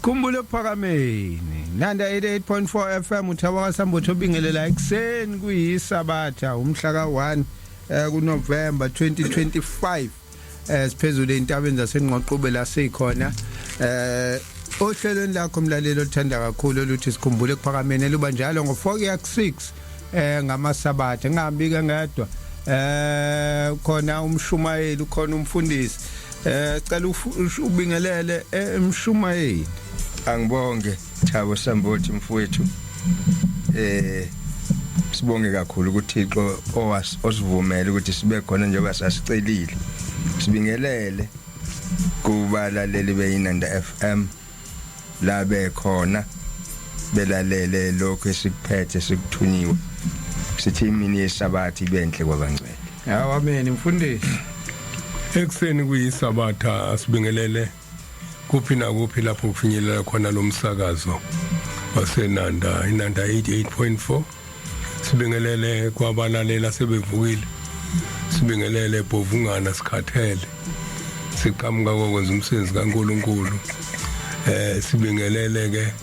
Sikhumbule Phakameni Nanda 88.4 FM uthawa Sambotho bingelela ekseni kuyisabatha umhla ka1 kuNovember 2025 siphezulu entabeni zasenqoqube la sikhona ohlelweni lakho mlalelo othanda kakhulu oluthi sikhumbule Phakameni luba njalo ngo4:06 ngamasabatha ngihambi ke ngedwa khona umshumayeli khona umfundisi cela ubingelele emshumayeli. Angibonge Thabo Sambothi mfowethu sibonge kakhulu ukuthi Thixo osivumela ukuthi sibe khona njengoba sasicelile sibingelele kubalaleli beInanda FM la bekhona belalele lokho esikuphethe sikuthunyiwe sithi imini yesabathi benhle kwabangcwele. Amen mfundisi. Ekseni kuyisabatha asibingelele kuphi na kuphi lapho kufinyelela khona lo msakazo waseNanda Inanda 88.4 sibingelele kwabalalela sebevukile sibingelele bovungana sikhathele siqhamuka kokwenza umsebenzi kaNkuluNkulu sibingelele ke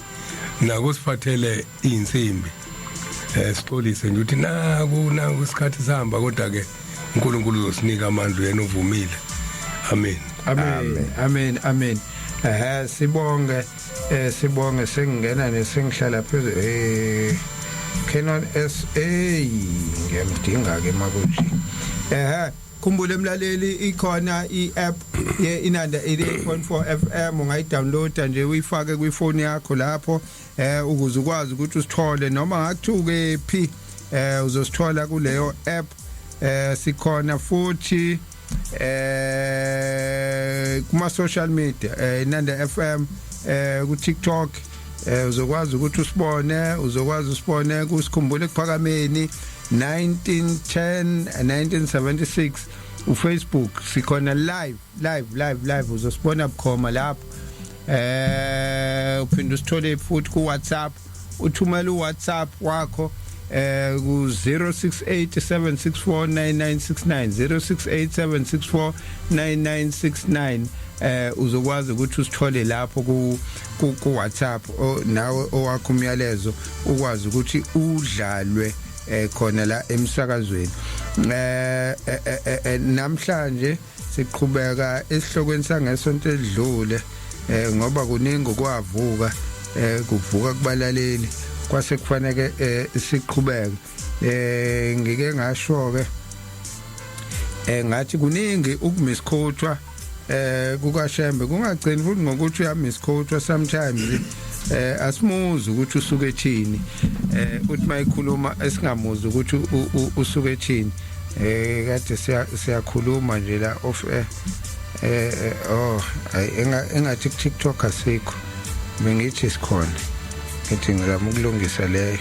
nako sifathele insimbi sixolise nje uthi naku isikhathi sihamba kodwa ke uNkulunkulu uzosinika amandla yena uvumile. Amen. Amen. Amen. Sibonge sengena nesengihlala phezulu Canon SA ngiyamdinga ke makuthi khumbule emlaleli ikhona iApp yeInanda 88.4 FM ungayidownloada nje uyifake kwifoni yakho lapho ukuze ukwazi ukuthi usithole noma ngakuthuke phi uzosithola kuleyo app sikhona futhi kuma social media Inanda FM ku TikTok uzokwazi ukuthi usibone kusikhumbule Phakameni 1910 1976 uFacebook sikhona live uzosibona bukhoma lapho uphinde usithole futhi ku WhatsApp uthumela uWhatsApp wakho ku 0687649969 0687649969 uzokwazi ukuthi usithole lapho ku WhatsApp nawe owakho umyalezo ukwazi ukuthi udlalwe khona la emsakazweni. Namhlanje siqhubeka esihlokweni sangesonto edlule ngoba kuningi okwavuka kuvuka kubalaleli kwase kufanele siqhubeke ngike ngasho ke ngathi kuningi ukumisquotwa kukaShembe kungagcini futhi ngokuthi uyamisquotwa sometimes asimuzi ukuthi usuke ethini uthi mayikhuluma esingamuzi ukuthi usuke ethini kade siyakhuluma nje la off engathi TikTok asikho bengithi sikhona ngithi ngizama ukulungisa leyo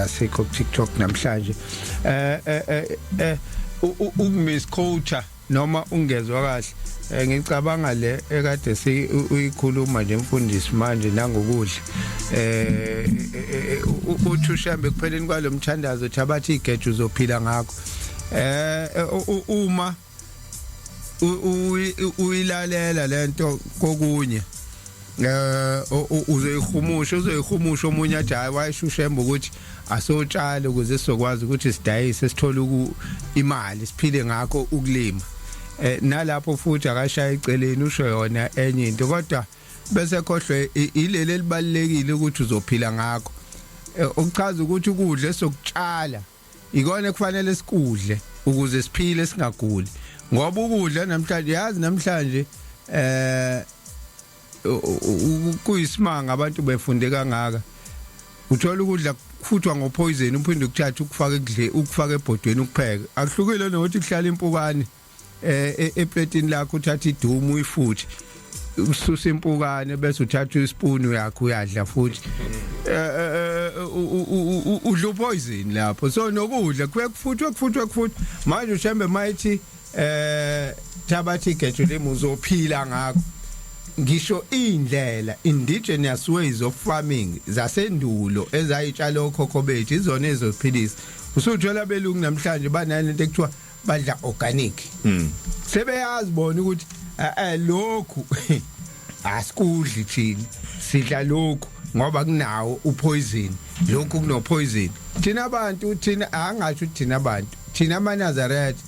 asikho TikTok namhlanje ukumisquota noma ungezwa kahle ngicabanga le ekade uyikhuluma nje mfundisi manje nangokudla uthi uShembe kupheleni kwalomthandazo Thabathi igeju uzophila ngakho uma uyilalela lento kokunye uzoyihumusha omunye athi hayi wayisho uShembe ukuthi asotshale ukuze sizokwazi ukuthi sidayise sithole imali siphile ngakho ukulima nalapho futhi akashaya iceleni usho yona enye into kodwa bese khohlwe ilele libalekile ukuthi uzophila ngakho ukuchaza ukuthi ukudla esokutshala ikona kufanele sikudle ukuze siphile singaguli ngoba ukudla namhlanje yazi namhlanje kuyisimanga abantu befunde kangaka uthola ukudla kufuthwa ngopoison uphinde ukuthatha ukufaka ebhodweni ukupheka akuhlukile nokuthi kuhlala impukane eplatini lakho uthatha idumu uyifuthi ususa impukane bese uthatha ispoon yakho uyadla futhi udla poison lapho so nokudla kufuthwa manje uShembe mayithi Thabathi igeju lemu uzophila ngakho ngisho indlela indigenous ways of farming zasendulo ezayitshala okhokho bethu izona ezophilisa usuthola belungu namhlanje banani into ekuthiwa badla organic sebeyazi bona ukuthi lokhu asikudli thina sidla lokhu ngoba kunawo upoison lokhu kuno poison thina abantu thina angathi thina abantu thina amaNazaretha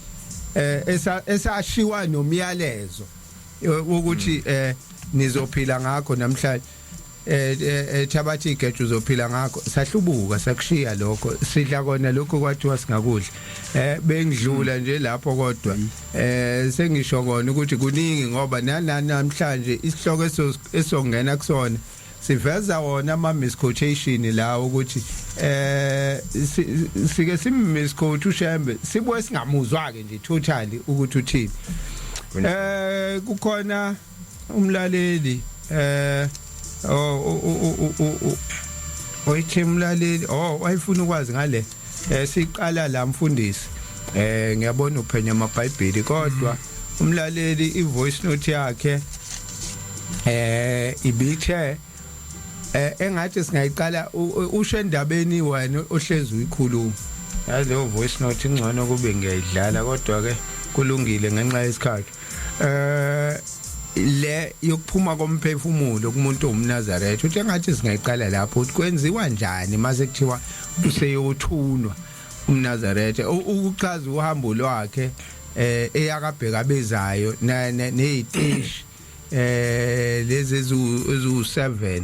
esashiwa nomyalezo ukuthi nizophila ngakho namhlanje thabathi igeju uzophila ngakho sahlubuka sakushiya lokho sidla kona lokho kwathiwa singakudla bengidlula nje lapho kodwa sengisho kona ukuthi kuningi ngoba namhlanje isihloko esongena kusona siveza wona ama misquotation la ukuthi sike simmisquote uShembe sibuye singamuzwa ke nje totally ukuthi uthini kukhona umlaleli oyithemlaleli wayifuna ukwazi ngale siqala la mfundisi ngiyabona uphenya amaBhayibheli kodwa umlaleli ivoice note yakhe ibithe engathi singayiqala ushendabeni wena ohlezi uyikhuluma yazi leyo voice note ingcono kube ngiyidlala kodwa ke kulungile ngenxa yesikhathi le yokuphuma komphefumulo kumuntu omNazaretha uthi engathi singayiqala lapho ukuthi kwenziwa njani mase kuthiwa useyothunwa umNazaretha ukuchaza uhambo lwakhe eyakabheka bezayo nezitishi lezi ezu7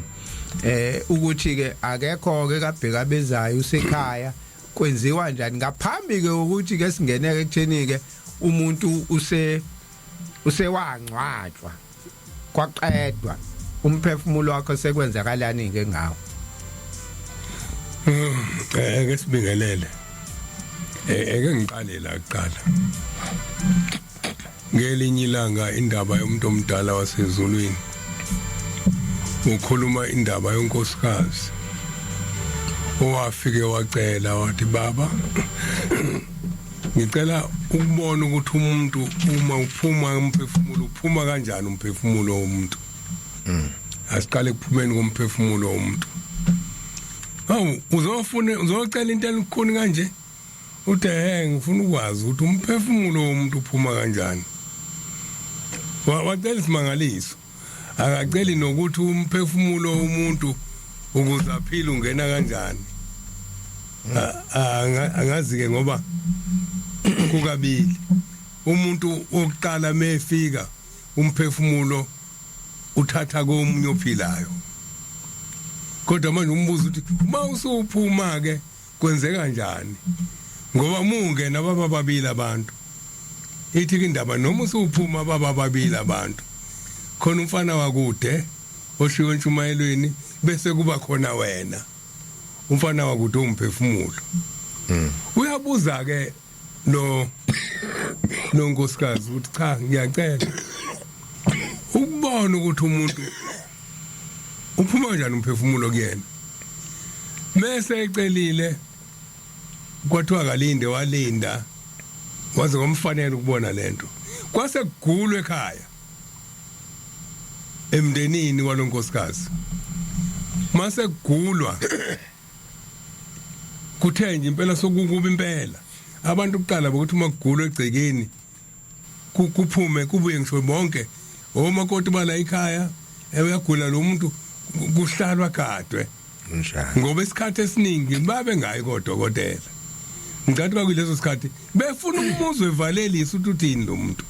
ukuthi ke akekho ke kabheka bezayo usekhaya kwenziwa njani ngaphambi ke ukuthi ke singeneke ekutheni ke umuntu usewangcwatshwa kwaqedwa umphefumulo wakhe sekwenzakalani ke ngawo ke sibingelele eke ngiqale la kuqala ngelinye ilanga indaba yomuntu omdala wasezulwini ukhuluma indaba yonkosikazi owafike wacela wathi baba ngicela ukubona ukuthi umuntu uma uphuma umphefumulo uphuma kanjani umphefumulo womuntu asiqale kuphumeni komphefumulo womuntu uzocela into elikhuni kanje uthi ngifuna ukwazi ukuthi umphefumulo womuntu uphuma kanjani wacela isimangaliso akaceli nokuthi umphefumulo womuntu ukuze aphile ungena kanjani angazi ke ngoba kukabili umuntu oqala mefika umphefumulo uthatha komunye ophilayo kodwa manje umbuzo uthi uma usuphuma ke kwenzeka kanjani ngoba mungena baba babili abantu ithi indaba noma usuphuma baba babili abantu khona umfana wakude oshiwe entshumayelweni bese kuba khona wena umfana wakude umphefumulo uyabuza ke nonkosikazi ukuthi cha ngiyacela ukubona ukuthi umuntu uphuma kanjani umphefumulo kuyena mase ecelile kwathiwa kalinde walinda waze ngomfanele ukubona lento kwase kugulwe ekhaya emndenini walonkosikazi mase kugulwa kuthe nje impela sokukuba impela abantu kuqala bokuthi makugulwe egcekeni kuphume kubuye ngisho bonke omakoti bala ekhaya uyagula lo muntu kuhlalwa gadwe ngoba isikhathi esiningi babe ngayi kodokotela ngathi bakuleso sikhathi befuna umuzwe evalelisa uthini lo muntu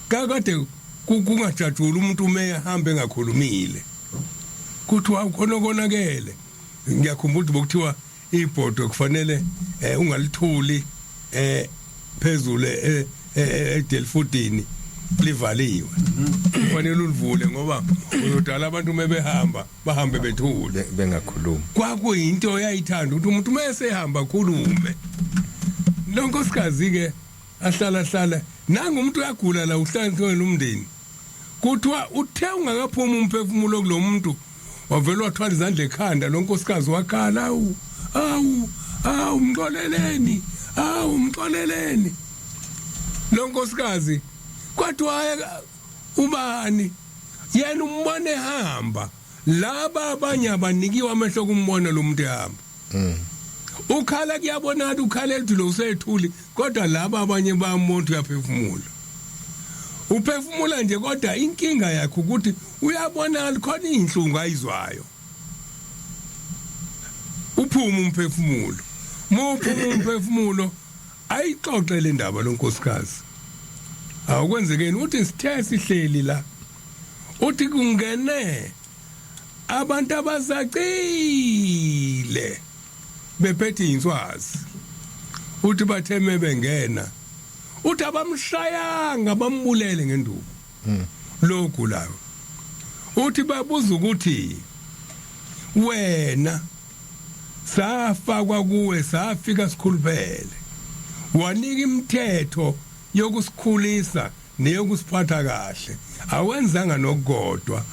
kakade kungajajula umuntu ume ehambe engakhulumile kuthiwa khona konakele ngiyakhumbula bokuthiwa ibhodo kufanele ungalithuli phezulu edelfudini livaliwe kufanele ulivule ngoba uzodala abantu mebehamba bahambe bethule bengakhulumi kwakuyinto yayithanda ukuthi umuntu mesehamba khulume lonkosikazi ke ahlala nanga umuntu uyagula la uhlanzwe nomndeni kuthiwa uthe ungakaphuma umphefumulo kulo muntu wavela wathwala izandla ekhanda lonkosikazi wakhala awu umxoleleni lonkosikazi kwathiwa ubani yena umbone ehamba laba abanye abanikiwe amehlo kumbona lo muntu ehamba ukhala kuyabonakala ukhalela ukuthi lo usethuli kodwa laba abanye bayamuntu uyaphefumula uphefumula nje kodwa inkinga yakhe ukuthi uyabona likhona inhlungu ayizwayo uphuma umphefumulo muphuma umphefumulo ayixoxe le ndaba lonkosikazi awukwenzekeni uthi sithe sihleli la uthi kungene abantu abazacile bephethe inswazi uthi batheme bengena uthi abamshayanga bambulele ngenduku lokhu lawo uthi babuza ukuthi wena safakwa kuwe safika sikhuluphele wanika imithetho yokusikhulisa neyokusiphatha kahle awenzanga nokugodwa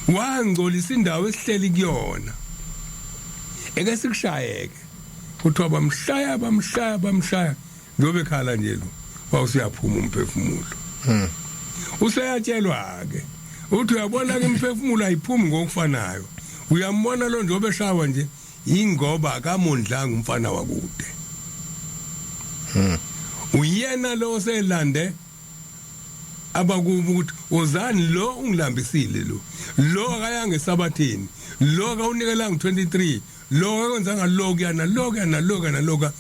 wangcolisa indawo esihleli kuyona eke sikushayeke kuthiwa bamshaya njobe khala nje lo wawusiyaphuma umphefumulo useyatshelwa ke uthi uyabona ke umphefumulo ayiphumi ngokufanayo uyambona lo njobe shawa nje ingoba akamondlanga umfana wakude uyena lo selande abakuba ukuthi uzani lo ungilambisile lo akayanga esabathini lo akawunikela ngo23 lo akwenzanga lokuyana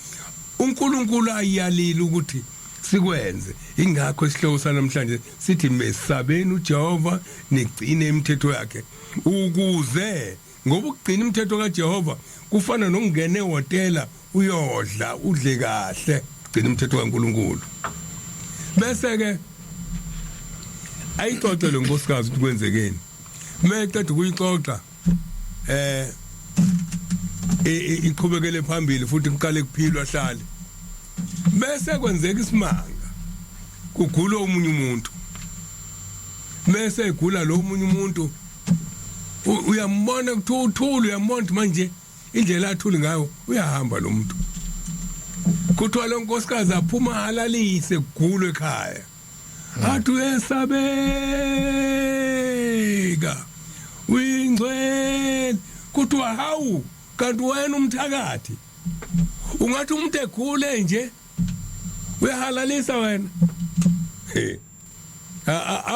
uNkulunkulu ayiyalile ukuthi sikwenze ingakho isihloko sanamhlanje sithi mesabeni uJehova nigcine imithetho yakhe ukuze ngoba ukugcina imithetho kaJehova kufana nokungena ehotela uyodla udle kahle ugcina imithetho kaNkulunkulu bese ke ayixoxe lo nkosikazi ukuthi kwenzekeni meqeda ukuyixoxa iqhubekele phambili futhi kuqale kuphilwa hlale bese kwenzeka isimanga kugula omunye umuntu bese egula lo omunye umuntu uyambona ukuthula uyambona manje indlela athuli ngayo uyahamba lo muntu kuthiwa lo nkosikazi aphuma halalise kugulwe ekhaya athi uyesabeka uyingcwele kuthiwa hawu kanti wena umthakathi ungathi umuntu ekhule nje uyahalalisa wena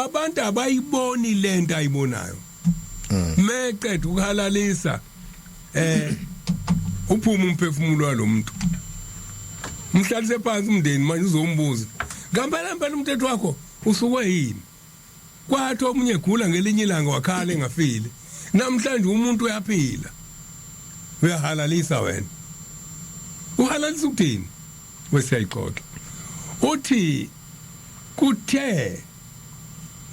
abantu abayiboni lento ayibonayo meqeda ukuhalalisa uphuma umphefumulo walomuntu umhlalise phansi umndeni manje uzombuza ngempela umthetho wakho usuke yini kwathi omunye egula ngelinye ilanga wakhala engafile namhlanje umuntu uyaphila uyahalalisa wena uhalalisa ukuthini wesiyayixoxa uthi kuthe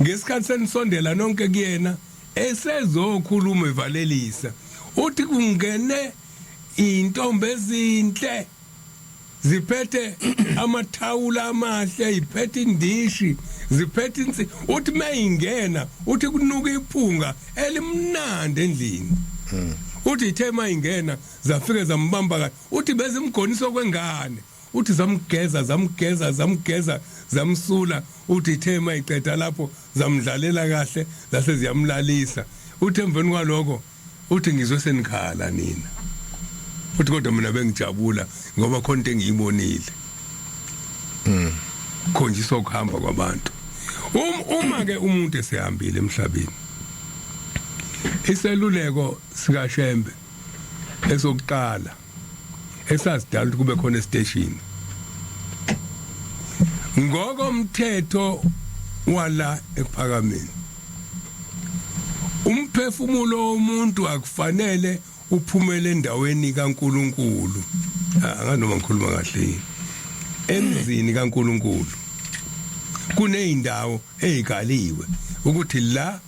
ngesikhathi senisondela nonke kuyena esezokhuluma evalelisa uthi kungene intombi ezinhle ziphethe amathawula amahle iphethe indishi ziphethe insi uthi mayingena uthi kunuka iphunga elimnandi endlini uthi ithe mayingena zafike zambamba kahle uthi bezimgoniso kwengane uthi zamgeza zamsula uthi ithe mayiqeda lapho zamdlalela kahle zase ziyamlalisa uthi emveni kwaloko uthi ngizwe senikhala nina uthi kodwa mina bengijabula ngoba khona into engiyibonile khonjiswa ukuhamba kwabantu uma ke umuntu esehambile emhlabeni iseluleko sika Shembe esokuqala esasidala ukuthi kube khona station ngokomthetho wala ekuphakameni umphefumulo womuntu akufanele uphumele endaweni kaNkuluNkulu anganoma ngikhuluma kahle emzini kaNkuluNkulu kuneyindawo ezikaliwe ukuthi la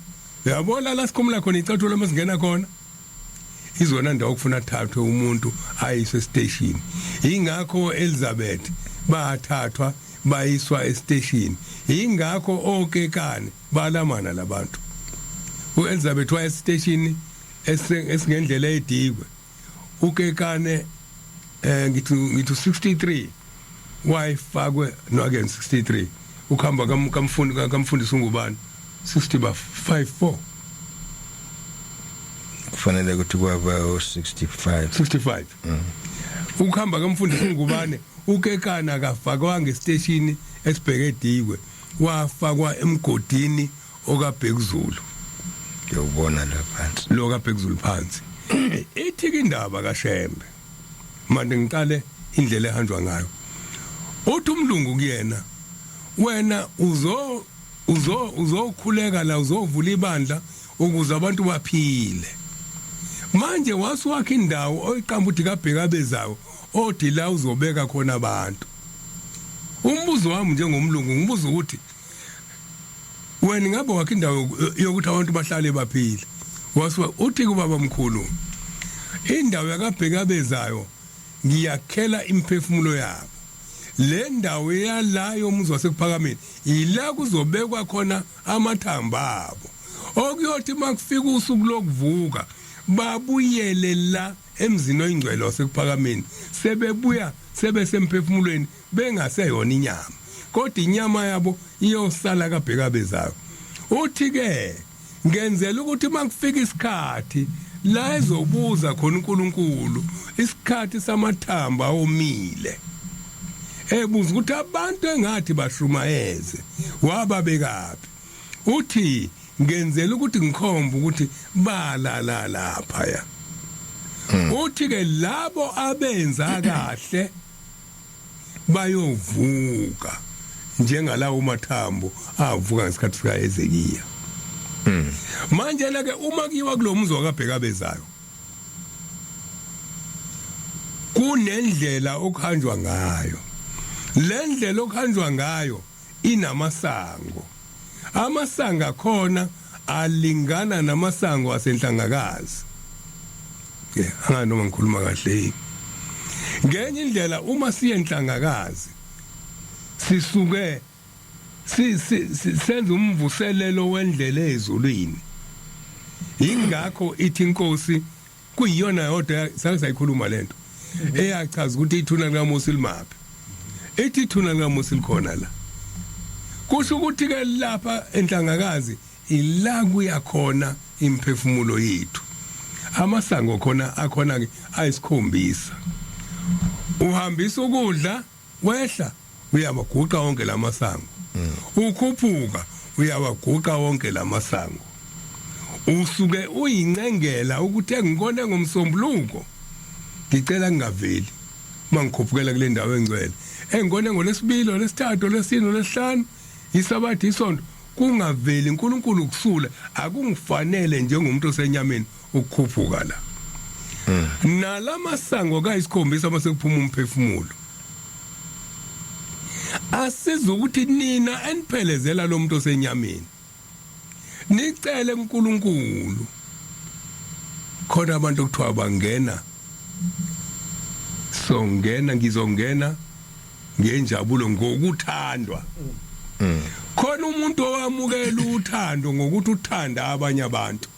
uyabona la sikhumula khona icathulo masingena khona izona ndawo kufuna thathwe umuntu ayiswe station ingakho Elizabeth bathathwa bayiswa estation ingakho okekane balamana labantu uElizabeth wa station esingendlela edigwe ukekane ngithi 63 wayifakwe no again 63 ukhamba kamfundisi ungubani 60/54 kufanele ukuthi kwaba 65 ukhamba kamfundisi ungubane ukekana akafakwa ngestation esibheke edigwe wafakwa emgodini okaBhekuzulu ngiyobona la phansi lo kaBhekuzulu phansi ithi indaba kaShembe manje ngiqale indlela ehanjwa ngayo uthi umlungu kuyena wena uzokhuleka la uzovula ibandla ukuze abantu baphile manje wasuwakha indawo oyiqamba uthi kaBhekabezayo othi la uzobeka khona abantu umbuzo wami njengomlungu ngibuza ukuthi wena ngabe wakha indawo yokuthi abantu bahlale baphile wasuwa uthi kubaba mkhulu indawo yakaBhekabezayo ngiyakhela imphefumulo yabo le ndawo yalayo umzi wasekuphakameni ila kuzobekwa khona amathamba abo okuyothi makufika usuku lokuvuka babuyele la emzini oyingcwele wasekuphakameni sebebuya sebesemphefumulweni bengaseyona inyama kodwa inyama yabo iyosala kaBhekabezayo uthi ke ngenzela ukuthi makufika isikhathi la ezobuza khona uNkulunkulu isikhathi samathamba omile ebuza ukuthi abantu engathi bashumayeze wababekaphi uthi ngenzela ukuthi ngikhomba ukuthi balala lapha ya uthi ke labo abenza kahle bayovuka njengalawo mathambo avuka ngesikhathi sika Ezekiya manje ke uma kiwa kulomzi wakaBhekabezayo kunendlela okuhanjwa ngayo le ndlela okuhanjwa ngayo inamasango amasango akhona alingana namasango asenhlangakazi anganoma ngikhuluma kahle ngenye indlela uma siye enhlangakazi sisuke senza umvuselelo wendlela ezulwini ingakho ithi inkosi kuyiyona yodwa sake sayikhuluma lento eyachaza ukuthi ithuna likaMosi limaphi ethi ithuna likaMosi likhona la kusho ukuthi ke lapha enhlangakazi ila kuyakhona imphefumulo yethu amasango khona akhona ke ayisikhombisa uhambisa ukudla wehla uyabaguqa wonke lamasango ukhuphuka uyabaguqa wonke lamasango usuke uyincengela ukuthi engikone ngomsombuluko ngicela ngingaveli mangikhuphukela kule ndawo engcwele engikone ngolesibili lesithathu lesine lesihlanu isabathi isonto kungaveli uNkulunkulu ukusula akungifanele njengomuntu osenyameni ukukhuphuka la nalamasango kayisikhombisa mase kuphuma umphefumulo asiza ukuthi nina eniphelezela lo muntu osenyameni nicele uNkulunkulu khona abantu okuthiwa bangena ngizongena ngenjabulo ngokuthandwa khona umuntu owamukela uthando ngokuthi uthanda abanye abantu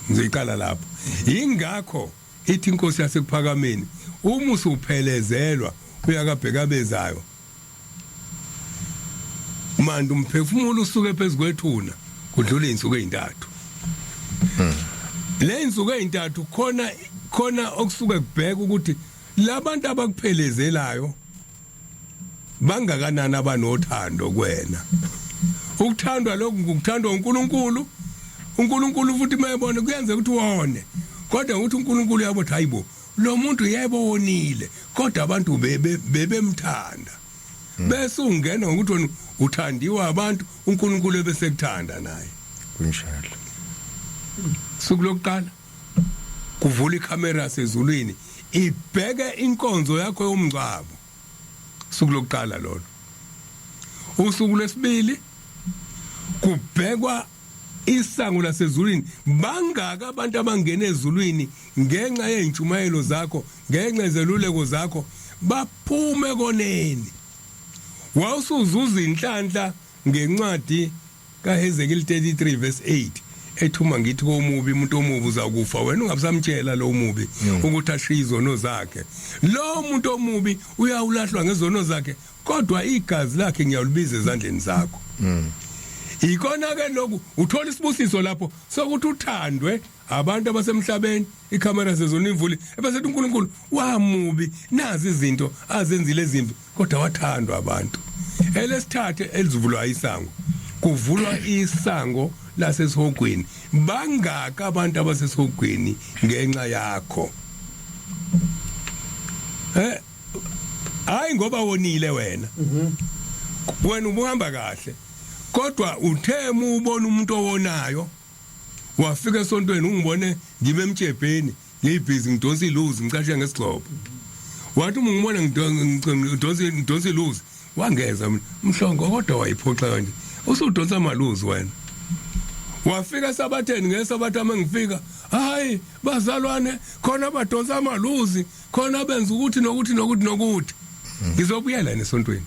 ngiziqala lapho ingakho ithi inkosi yasekuphakameni uma usuphelezelwa uyakaBhekabezayo manje umphefumulo usuke phezukwethuna kudlula izinsuku ezintathu le insuku ezintathu khona okusuke kubheka ukuthi labantu abakuphelezelayo bangakanani abanothando kwena ukuthandwa lokhu ngukuthandwa uNkulunkulu uNkulunkulu futhi mayebona kuyenza ukuthi wone kodwa ukuthi uNkulunkulu yabothi hayibo lo muntu yayibonile kodwa abantu bebemthanda bese ungena ngokuthi uthandiwa abantu uNkulunkulu ebesekuthanda naye kunjalo sukulokuqala kuvula ikhamera sezulwini ibheke inkonzo yakho yomngcwabo sukulokuqala lolo usuku lwesibili kubhekwa isango lasezulwini bangaka abantu abangena ezulwini ngenxa yezintshumayelo zakho ngenxa yezeluleko zakho baphume koneni wawusuzuza inhlanhla ngencwadi kaHezekiel 33 verse 8 ethuma ngithi komubi umuntu omubi uzakufa wena ungabusamtshela lo mubi ukuthi ashiye izono zakhe lo muntu omubi uyawulahlwa ngezono zakhe kodwa igazi lakhe ngiyalibiza ezandleni zakho ikona ke lokhu uthola isibusiso lapho sokuthi uthandwe abantu abasemhlabeni ikhamera sezona imvuli ebesethi uNkulunkulu wamubi nazi izinto azenzile ezimbi kodwa wathandwa abantu elesithathe elizivulwa isango kuvulwa isango lasesihogweni. Bangaka abantu abasesihogweni ngenxa yakho. Hayi ngoba wonile wena. Wena ubuhamba kahle. Kodwa uthemu ubona umuntu owonayo. Wafika esontweni ungibone ngibe emtshebheni, ngiyibhizi ngidonsa iluzi ngicashe ngesigxobo. Wathi ungibona ngidonsa iluzi, wangeza mhlongo kodwa wayiphoxa kanje. Usudonsa amaluzi wena. Wafika esabatheni ngesabatha mangifika, hayi bazalwane khona abadonsa amaluzi, khona benza ukuthi nokuthi. Ngizobuyela nesontweni.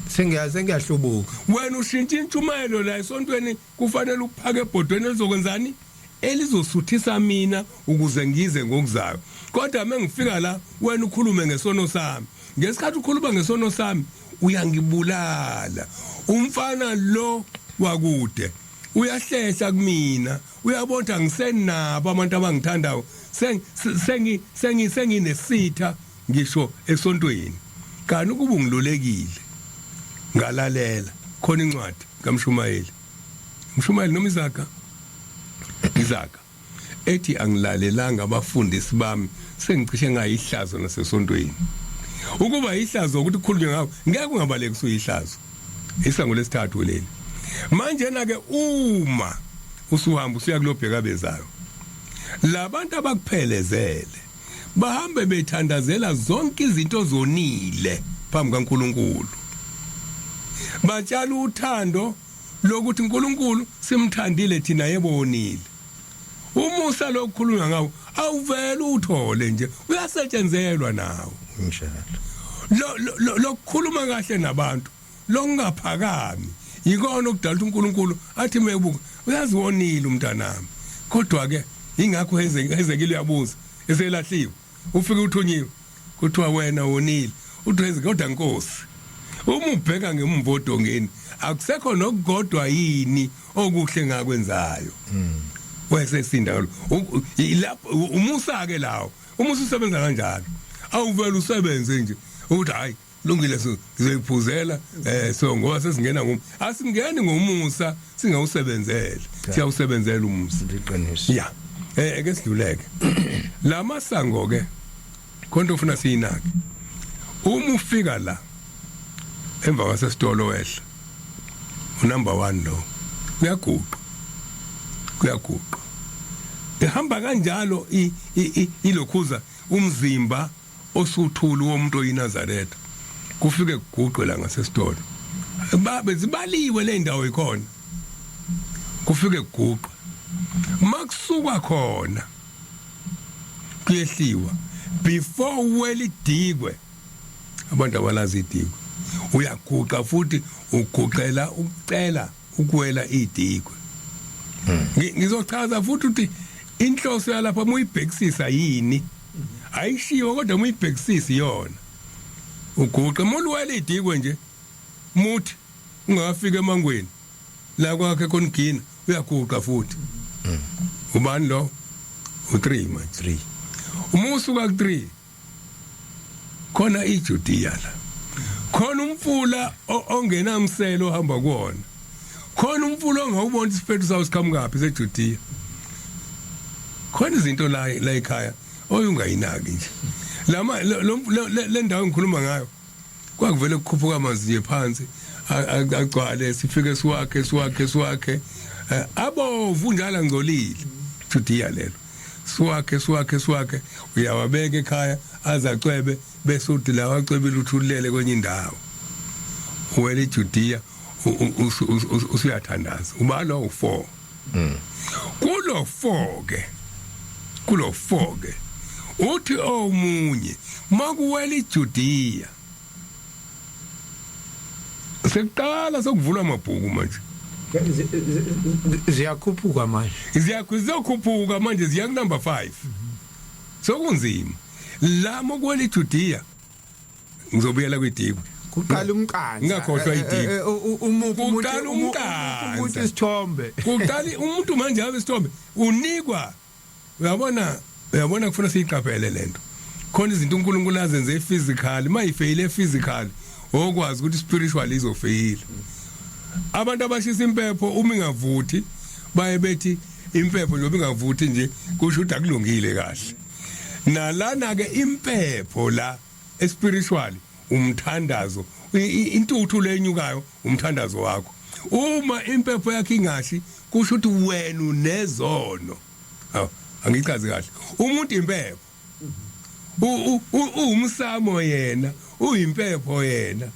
Sengiyahlubuka. Wena ushintsha intshumayelo la esontweni kufanele uphake ebhodweni elizokwenzani? Elizosuthisa mina ukuze ngize ngokuzayo. Kodwa mengifika la wena ukhulume ngesono sami. Ngesikhathi ukhuluma ngesono sami uyangibulala. Umfana lo wakude uyahlehla kumina. Uyabona ngisenabo abantu abangithandayo. Senginesitha ngisho esontweni. Kanti ukuba ungilolekile ngalalela khona incwadi kaMshumayeli. Mshumayeli noma Izaka ethi angilalelanga abafundisi bami sengicishe ngayihlazo nasesontweni. Ukuba ihlazo ukuthi kukhulunywe ngawo ngeke ungabaleki suyihlazo. Isango lesithathu leli. Manje na ke uma usuhamba usuya kulobheka bezayo. Labantu abakuphelezele bahambe bethandazela zonke izinto zonile phambi kaNkuluNkulu. Batshala uthando lokuthi uNkulunkulu simthandile thina yebonile. Umusa lokukhulunywa ngawo awuvela uthole nje uyasetshenzelwa nawo. Njalo. Lokukhuluma kahle nabantu lokungaphakami yikona okudala uNkulunkulu athi mebuka uyaziwonile umntanami. Kodwa ke ingakho hezekile uyabuza eselahliwe ufike uthunyiwe kuthiwa wena wonile uthi kodwa Nkosi uma ubheka ngemvodongeni akusekho nokugodwa yini okuhle ngakwenzayo. Wesesinda lapho umusa ke lawo umusa usebenza kanjalo awuvela usebenze nje ukuthi hayi lungile sizoyiphuzela so ngoba sesingena asingeni ngumusa singawusebenzele siyawusebenzela umusa liqiniso. ya ake sidluleke lamasango ke konke ufuna siyinake uma ufika la emva kwasesitolo wehla unumber 1 lo kuyaguqa ehamba kanjalo ilokhuza umzimba osuthulu womuntu oyiNazaretha kufike kuguqwe la ngasesitolo bezibaliwe le ndawo ikhona kufike kuguqwe makusuka khona kuyehliwa before welidigwe abantu abalazi idigwe uyaguqa futhi uguqela ukucela ukuwela idigwe. Ngizochaza futhi ukuthi inhloso yalapha muyibhekisisa yini ayishiwo kodwa muyibhekisisa yona uguqe moluwela idigwe nje muthi ungafika emangweni la kwakhe konigina uyaguqa futhi. Ubani lo u3 manje 3 umusuka ku3 khona iJudiya la khona umfula ongenamselo ohamba kuona khona umfula ongawubona isiphetho sawo sikhamukaphi seJudiya khona izinto la ekhaya oyungayinaki nje lama le ndawo engikhuluma ngayo kwakuvele kukhuphuka amanzi nje phansi agcwale sifike siwakhe abovu njalo ngcolile Judiya lelo siwakhe uyawabeka ekhaya azacwebe bese uthi la wacwebile uthulele kwenye indawo wena iJudiya usuyathandaza ubalo u4 kulo 4 ke uthi omunye makuwela iJudiya sekuqala sokuvulwa amabhuku manje ziyakhuphuka manje ziyakhuphuka manje ziya ku number 5 sokunzima la mokwela iJudiya ngizobuyela kwiDigwe kuqala umqansa ngakhohlwa iDigwe uqala umqansa umuntu isithombe kuqala umuntu manje ave isithombe unikwa uyabona kufuna siyiqaphele lento khona izinto uNkulunkulu azenze physical mayifeyile physical okwazi ukuthi spiritual izofeyila abantu abashisa impepho uma ingavuthi baye bethi impepho nje ingavuthi nje kusho ukuthi akulungile kahle nalana ke impepho la espiritually umthandazo intuthu lenyukayo umthandazo wakho uma impepho yakhe ingashi kusho ukuthi wena unezono angichaze kahle umuntu impepho umsamo yena uyimpepho yena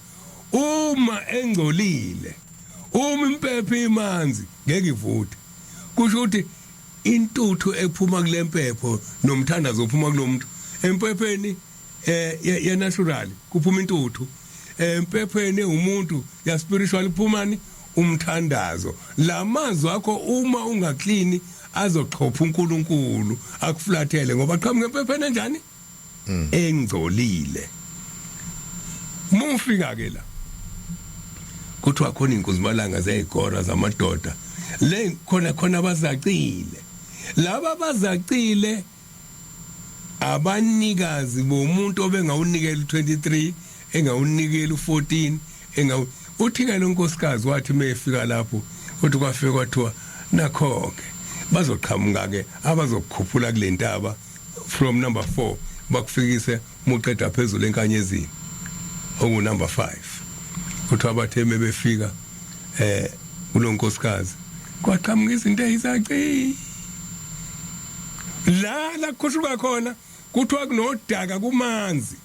uma engcolile uma impepho imanzi ngeke ivuthe kusho ukuthi intuthu ephuma kule mpepho nomthandazo uphuma kulomuntu empepheni ya natural kuphuma intuthu empepheni umuntu ya spiritual iphumani umthandazo lamazwi akho uma ungaklini azoxhopha uNkulunkulu akuflathele ngoba qhamuke empepheni enjani engcolile mufika ke la kuthiwa khona inkuzimalanga zeyigora zamadoda le khona abazacile laba bazacile abanikazi bomuntu obengawunikela 23 engawunikela 14 uthi ke lonkosikazi wathi mayefika lapho uthi kwafika kwathiwa nakho-ke bazoqhamuka ke abazokukhuphula kule ntaba from number 4 bakufikise muqeda phezulu enkanyezini oku number 5 kuthiwa abatheme befika kulonkosikazi kwaqhamuka izinto ezizacile la kukhushuka khona kuthiwa kunodaka kumanzi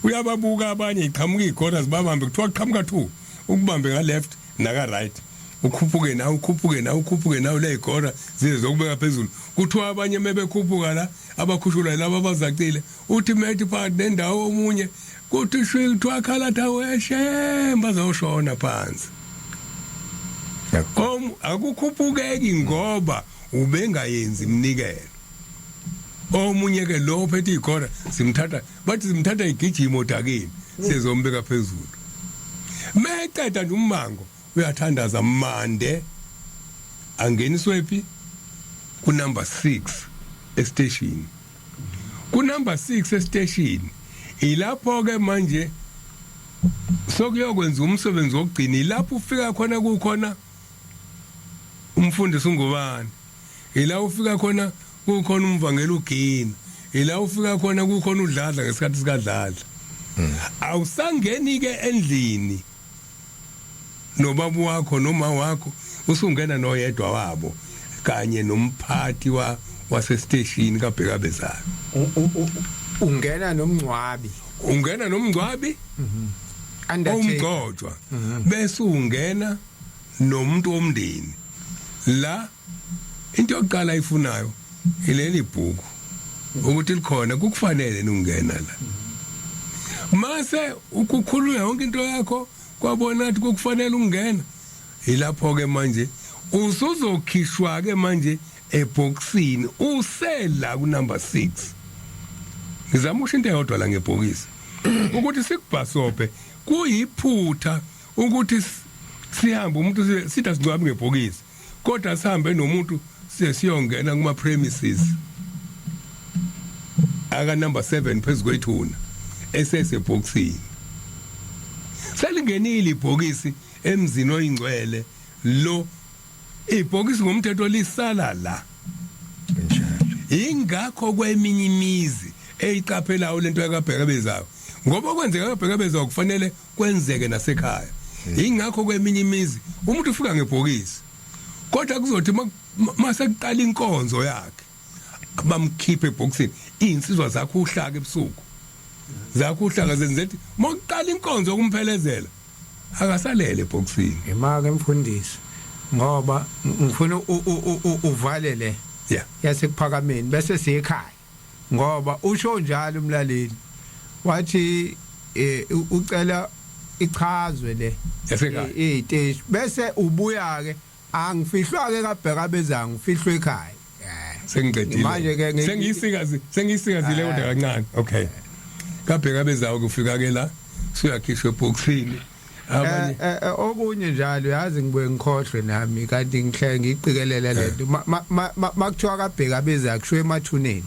uyababuka abanye iqhamuka igora zibabambe kuthiwa qhamuka 2 ukubambe nga left naka right ukhuphuke nawo le igora zize zokubeka phezulu kuthiwa abanye mebekhuphuka la abakhushula laba abazacile uthi methi phakathi nendawo omunye kuthi shwithiwa khalatha weshe bazoshona phansi akukhuphukeki ngoba ubengayenzi imnikelo omunye ke lo phethe igora simthatha igijimo odakeni sizombeka phezulu meqeda nje ummango uyathandaza mande angeniswe phi ku number 6 estation ku number 6 estation ilapho ke manje sokuyokwenza umsebenzi wokugcina ilapho ufika khona kukhona umfundisi ungubani ila ufika khona kukhona umvangela ugina ila ufika khona kukhona udladla ngesikhathi sikadladla awusangeni ke endlini nobabu wakho noma wakho usungena noyedwa wabo kanye nomphathi wase station kaBhekabezayo ungena nomngcwabi umgcotshwa bese ungena nomuntu womndeni la into yokuqala ifunayo ileli bhuku ukuthi likhona kukufanele nungena la mase ukukhulula yonke into yakho kwabona ukuthi kukufanele ungena ilapho ke manje usuzokhishwa ke manje eboxini usela ku number 6 ngizama usho into eyodwa la ngebhokisi ukuthi sikubhasope kuyiphutha ukuthi sihambe umuntu sithi asingcwabi ngebhokisi kodwa sihambe nomuntu siyongena kuma premises aka number 7 phezukwethuna eseseboxini selingenile ibhokisi emzini oyingcwele lo ibhokisi ngomthetho lisala la ingakho kweminye imizi eyiqaphelayo lento yakaBhekabezayo ngoba kwenzeka kaBhekabezayo kufanele kwenzeke nasekhaya ingakho kweminye imizi umuntu ufika ngebhokisi kodwa kuzothi masekuqala inkonzo yakhe bamkhiphe ebhokisini insizwa zakho uhlaka ebusuku zakho uhlaka zenzethi mokuqala inkonzo yokumphelezela akasalele ebhokisini imake mfundisi ngoba ngifuna uvalele yasekuphakameni bese siyekhaya ngoba usho njalo umlaleli wathi ucela ichazwe le iteshi bese ubuya ke angifihlwa ke kaBhekabezayo ngifihlwe ekhaya sengiqedile manje ke sengiyisikazile kodwa kancane okay kaBhekabezayo kufika ke la siyakhishwa ebhokisini abanye okunye njalo yazi ngibuye ngikhohlwe nami kanti ngiqikelele lento makuthiwa kaBhekabezayo kusho emathuneni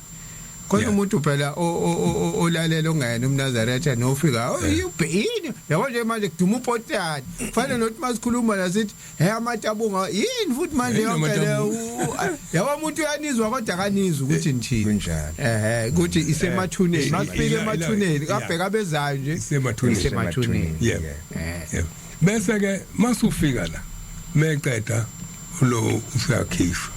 khona Yeah. umuntu phela olalela ongayena umNazaretha nofika yini yabo nje manje kuduma upotani kufanele nokuthi masikhuluma la sithi hey amatabunga yini futhi manje Hey, yonke le yabo umuntu uyanizwa kodwa kanizwa ukuthi nithini kunjalo ukuthi isemathuneni masifike emathuneni Yeah. kabheka abezayo nje Isemathuneni. yebo Yebo. Bese ke masufika la meqeda lo usiyakhishwa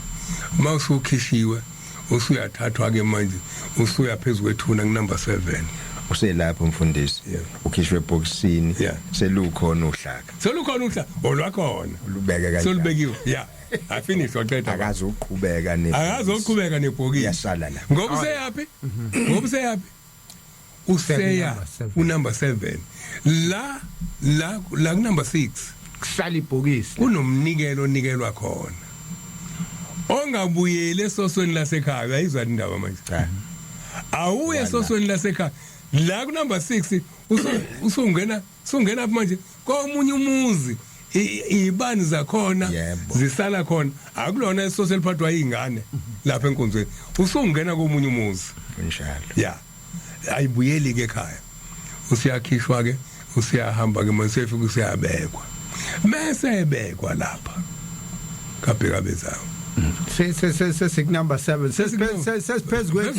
mawusukhishiwe usuyathathwa ke manje usuya phezulu kwethuna number 7 uselapho mfundisi Yeah. ukhishwe eboxini Yeah. selukhona uhlaka solukhona uhla olwakhona lubeke kanjalo solubekiwe yeah I finish waqeda akazoqhubeka akazoqhubeka nebhokisi yasala la ngoba useyapi ngoba useyapi useya unumber 7 la number 6 kusala ibhokisi kunomnikelo onikelwa khona ongabuyele esosweni lasekhaya uyayizwa indaba manje cha awuye esosweni lasekhaya la ku number 6 usungena manje komunye umuzi ibani zakhona Yebo. zisala khona akulona esosweni liphathwa izingane lapha enkonzweni usungena komunye umuzi kunjalo yeah ayibuyeli ke ekhaya usiyakhishwa ke usiyahamba ke manje sefika usiyabekwa bese ebekwa lapha kabheka bezayo number 7 sesiphezulu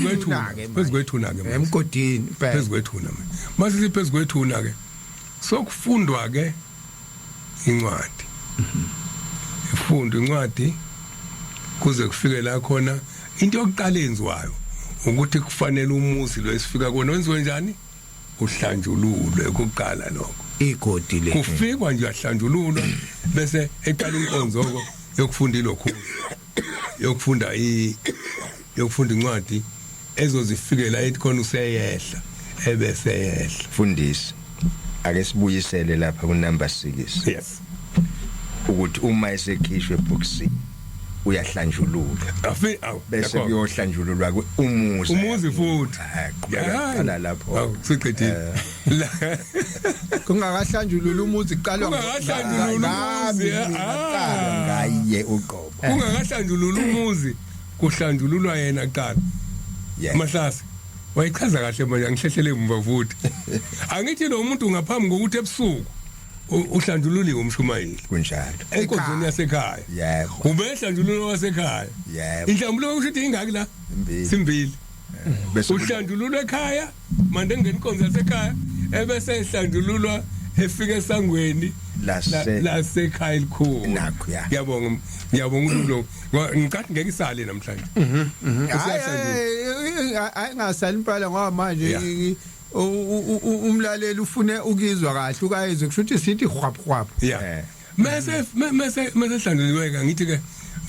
kwethuna ke emgodini phela phezukwethuna mase siphezukwethuna ke sokufundwa ke incwadi ifundwa incwadi kuze kufike la khona into yokuqala enziwayo ukuthi kufanele umuzi lo esifika kona wenziwe njani uhlanjululwe ukuqala lokho igodi le kufikwa nje yahlanjululwa bese eqala inkonzo yokufunda lokhu yokufunda incwadi ezozifikela ethi khona useyehla ebese yehla mfundisi ake sibuyisele lapha ku number 6 yes ukuthi uma esekhishwe eboxini uyahlanjululwa bese kuyohlanjululwa umuzi futhi qala lapho siqedile kungakahlanjulula umuzi iqalwa kungakahlanjulula umuzi ngaye uqobo kungakahlanjulula umuzi kuhlanjululwa yena kuqala Mahlasi wayichaza kahle manje angihlehlele emva futhi angithi lo muntu ngaphambi kokuthi ebusuku uhlanjululiwe umshumayeli kunjalo enkonzweni yasekhaya yebo ubehlanjululo wasekhaya yebo inhlambulo ukuthi ingaki la simbili bese uhlanjululo ekhaya manje ngene inkonzo yasekhaya ebese ehlanjululwa efika esangweni lasekhaya elikhulu nakho ya ngiyabonga ulo ngikathi ngeke isale namhlanje ayingasali impala ngoba manje umlaleli ufune ukizwa kahle ukayizwe kushuthi sithi hwaphu yeah mase hlanjuliweka ngithi ke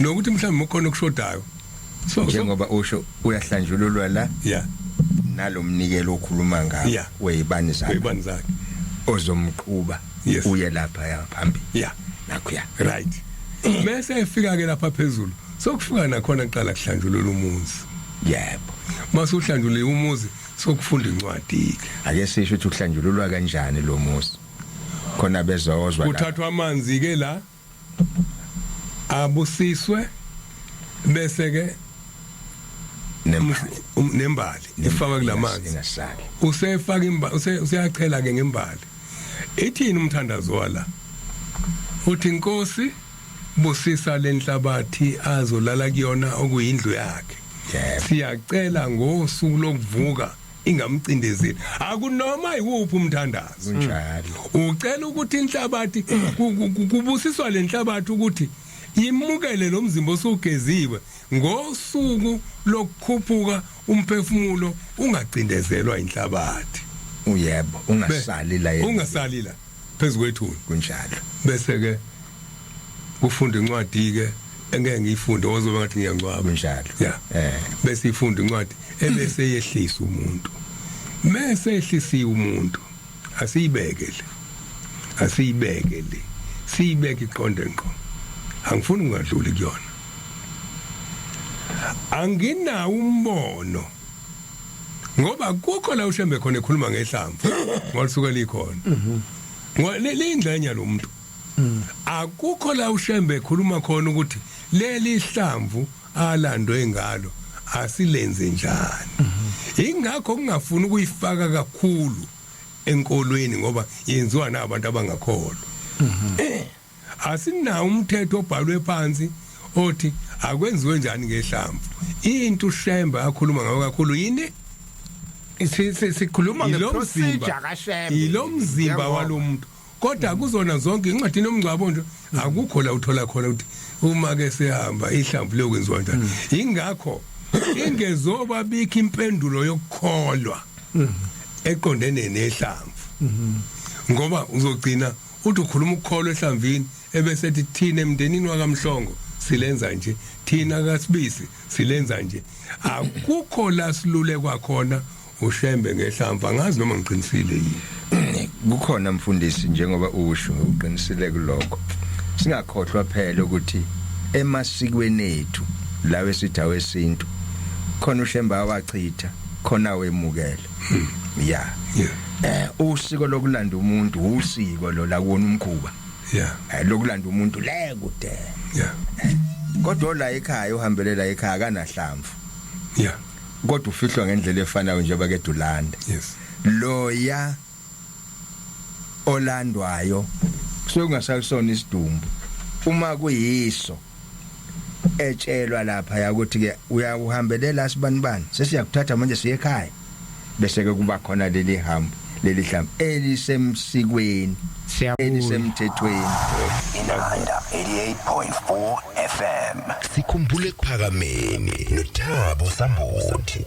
nokuthi mhlawumbe ukhona okushodayo so njengoba usho uyahlanjululwa la yeah nalomnikelo okhuluma ngawo weyibani zakhe ozomqhuba uye lapha yaphambili yeah nakho ya right mase efika ke lapha phezulu sokufika nakhona kuqala kuhlanjulula umuzi yebo mase uhlanjulule umuzi sokufunda incwadi ke ake sisho ukuthi uhlanjululwa kanjani lo muzi khona bezozwa kuthathwa amanzi ke la abusiswe bese ke nembali ifaka kulamanzi usefaka imbali useyachela ke ngembali ethini umthandazo wala uthi inkosi busisa lenhlabathi azolala kuyona okuyindlu yakhe siyacela ngosuku lokuvuka ingamcindezeli akunoma yiwuphi umthandazo kunjalo ucela ukuthi inhlabathi kubusiswa lenhlabathi ukuthi imukele lo mzimba osugeziwe ngosuku lokukhuphuka umphefumulo ungacindezelwa inhlabathi uyebo ungasali la phezukwethuna kunjalo bese ke kufunda incwadi ke engeke ngiyifunde ozoba ngathi ngiyangcwaba kunjalo bese ifunda incwadi ebese yehlisa umuntu mase ehlisiwe umuntu asiyibekele siyibeke iqonde ngqo angifuni ungadluli kuyona anginawo umbono ngoba kukho la ushembe khona ekhuluma ngehlamvu ngisuka likhona lindlenya lo muntu akukho la ushembe ekhuluma khona ukuthi leli hlamvu alandwe ngalo asilenze njani. Ingakho kungafuni ukuyifaka kakhulu enkolweni ngoba yenziwa nabantu abangakholwa. Asinawo umthetho obhalwe phansi othi akwenziwe njani ngehlamvu. Into uShembe akhuluma ngayo kakhulu yini? sikhuluma ngeprocedure kaShembe. Yilo mzimba walomuntu. Kodwa kuzona zonke incwadi nomngcwabo nje akukho la uthola khona ukuthi uma ke sehamba ihlamvu lokwenziwa njani. Ingakho ingezoba bikho impendulo yokukholwa eqondene nehlamvu. Ngoba uzogcina uthi ukhuluma ukukholwa ehlamvini ebese ethi thina emndenini wakaMhlongo silenza nje, thina kaSibisi silenza nje. Akukho la silule kwakhona uShembe ngehlamvu, angazi noma ngiqinisile yini. Kukhona mfundisi njengoba usho uqinisile kuloko. Singakhohlwa phela ukuthi emasikweni ethu lawe sithawe isintu khona uShembe wachitha khona wemukela. Yeah. Usiko lokulanda umuntu usiko lo la kuona umkhuba. Yeah. Lokulanda umuntu le kude. Yeah. Kodwa la ekhaya uhambelela ekhaya kanahlamvu. Yeah. Kodwa ufihlwa ngendlela efanayo njengoba ke Dulanda. Yes. Loya olandwayo sokungasalisona isidumbu uma kuyiso etshelwa lapha yakuthi ke uyawuhambelela sibanibani sesiyakuthatha manje siye ekhaya bese ke kuba khona leli hambo leli hlamvu elisemsikweni elisemthethweni. Inhanda 88.4 FM sikhumbule Kuphakameni noThabo Sambuthi.